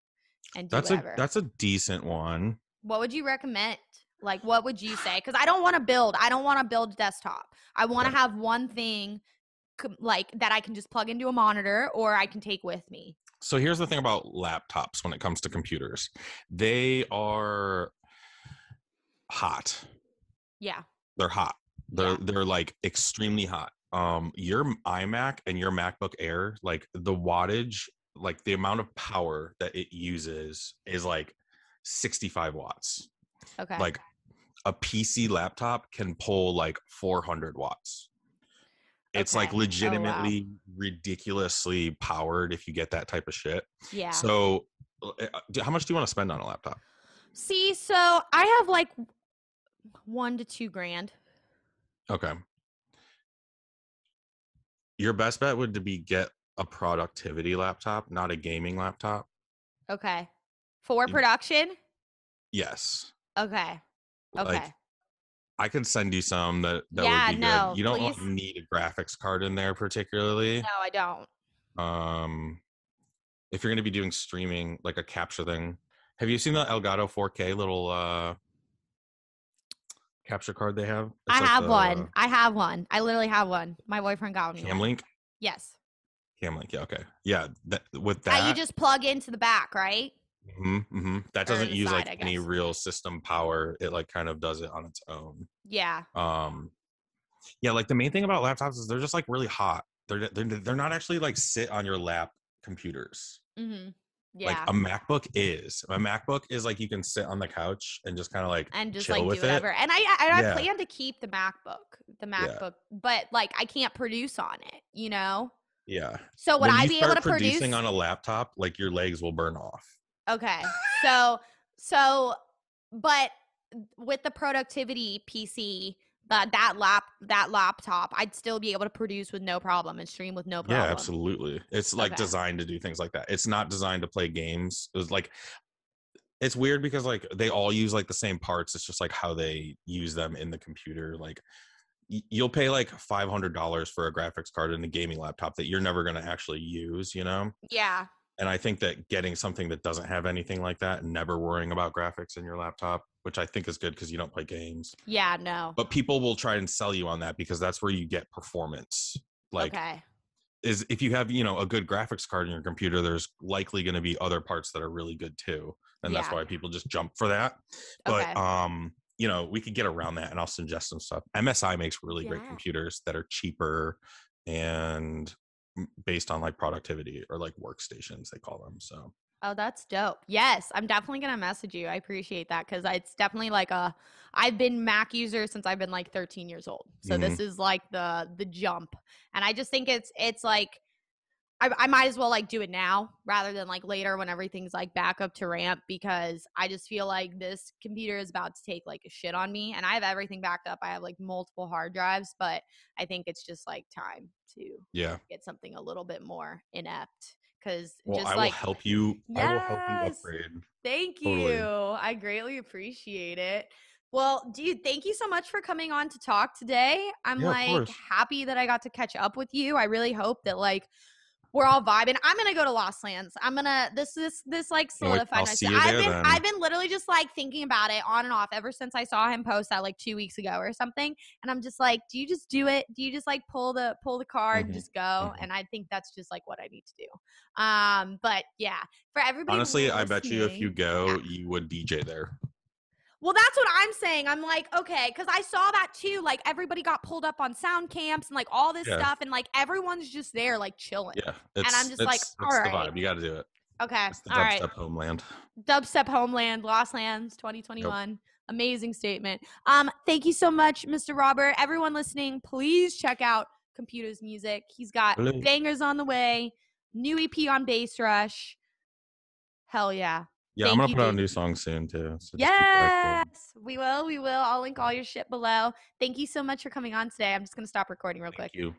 and do whatever. That's a decent one. What would you recommend? Like, what would you say? Because I don't want to build a desktop. I want to have one thing like that I can just plug into a monitor or I can take with me. So here's the thing about laptops when it comes to computers. They are hot. Yeah. They're hot. They're Yeah. they're like extremely hot. Your iMac and your MacBook Air, like the wattage, like the amount of power that it uses is like 65 watts. Okay. Like a PC laptop can pull like 400 watts. It's like Okay. Oh wow. legitimately ridiculously powered if you get that type of shit. Yeah. So, how much do you want to spend on a laptop? See, so I have like 1 to 2 grand. Okay. Your best bet would to be get a productivity laptop, not a gaming laptop. Okay. For production? Yes. Okay. Like Okay. I could send you some that would Yeah, be good. no, You don't please. like need a graphics card in there particularly. No, I don't. Um if you're going to be doing streaming like a capture thing. Have you seen the Elgato 4K little capture card they have? I It's like have the one. I have one. I literally have one. My boyfriend got me one. Camlink. Yes. Camlink, yeah, okay. Yeah, with That you that, just plug into the back, right? that Or doesn't the use side, like I any guess. real system power. It like kind of does it on its own. Yeah. Um yeah, like the main thing about laptops is they're just like really hot. They're not actually like sit on your lap computers. Mhm. Like Yeah. a MacBook is like you can sit on the couch and just kind of like And just chill like do with it. whatever. And I Yeah, plan to keep the yeah, MacBook, but like I can't produce on it, you know? yeah. So would When I you be able start to producing produce? on a laptop, like your legs will burn off. Okay. So but with the productivity PC, that laptop, I'd still be able to produce with no problem and stream with no Yeah, problem. absolutely. It's like Okay. designed to do things like that. It's not designed to play games. It was like it's weird because like they all use like the same parts. It's just like how they use them in the computer. Like you'll pay like $500 for a graphics card in a gaming laptop that you're never going to actually use, you know? Yeah. And I think that getting something that doesn't have anything like that and never worrying about graphics in your laptop, which I think is good because you don't play games, Yeah, no. but people will try and sell you on that because that's where you get performance. Like Okay. is if you have a good graphics card in your computer, there's likely going to be other parts that are really good too, and that's Yeah. why people just jump for that. But Okay. we could get around that, and I'll suggest some stuff. MSI makes really great Yeah. computers that are cheaper and based on like productivity or like workstations they call them. So Oh, that's dope. Yes, I'm definitely gonna message you. I appreciate that because it's definitely like I've been Mac user since I've been like 13 years old. So mm-hmm. this is like the jump, and I just think it's like I might as well like do it now rather than like later when everything's like back up to ramp because I just feel like this computer is about to take like a shit on me, and I have everything backed up. I have like multiple hard drives, but I think it's just like time to Yeah. get something a little bit more inept because Well, just like I will help you yes. upgrade. Thank you. Totally. I greatly appreciate it. Well, dude, thank you so much for coming on to talk today. I'm Yeah, of like course. happy that I got to catch up with you. I really hope that like we're all vibing. I'm gonna go to Lost Lands. I'm gonna this like Can't wait. solidified I'll my. see you I've there been then. I've been literally just like thinking about it on and off ever since I saw him post that like 2 weeks ago or something. And I'm just like, do you just do it? Do you just like pull the card and Mm-hmm. just go? Mm-hmm. And I think that's just like what I need to do. But yeah, for everybody Honestly, I bet you if you listening, yeah. go, you would DJ there. Well, that's what I'm saying. I'm like, okay, because I saw that too. Like everybody got pulled up on sound camps and like all this Yeah. stuff, and like everyone's just there like chilling. Yeah, And I'm it's just like, it's all it's the right, vibe. You got to do it. okay, It's the all right. dubstep homeland. Dubstep Homeland, Lost Lands, Yep. 2021. Amazing statement. Thank you so much, Mr. Robert. Everyone listening, please check out Computa's music. He's got Hello. bangers on the way, new EP on Bassrush. Hell yeah. Yeah, I'm Thank gonna you, put out a dude. new song soon too. So just keep your eyes Yes, peeled. we will. We will. I'll link all your shit below. Thank you so much for coming on today. I'm just going to stop recording real Thank quick. you.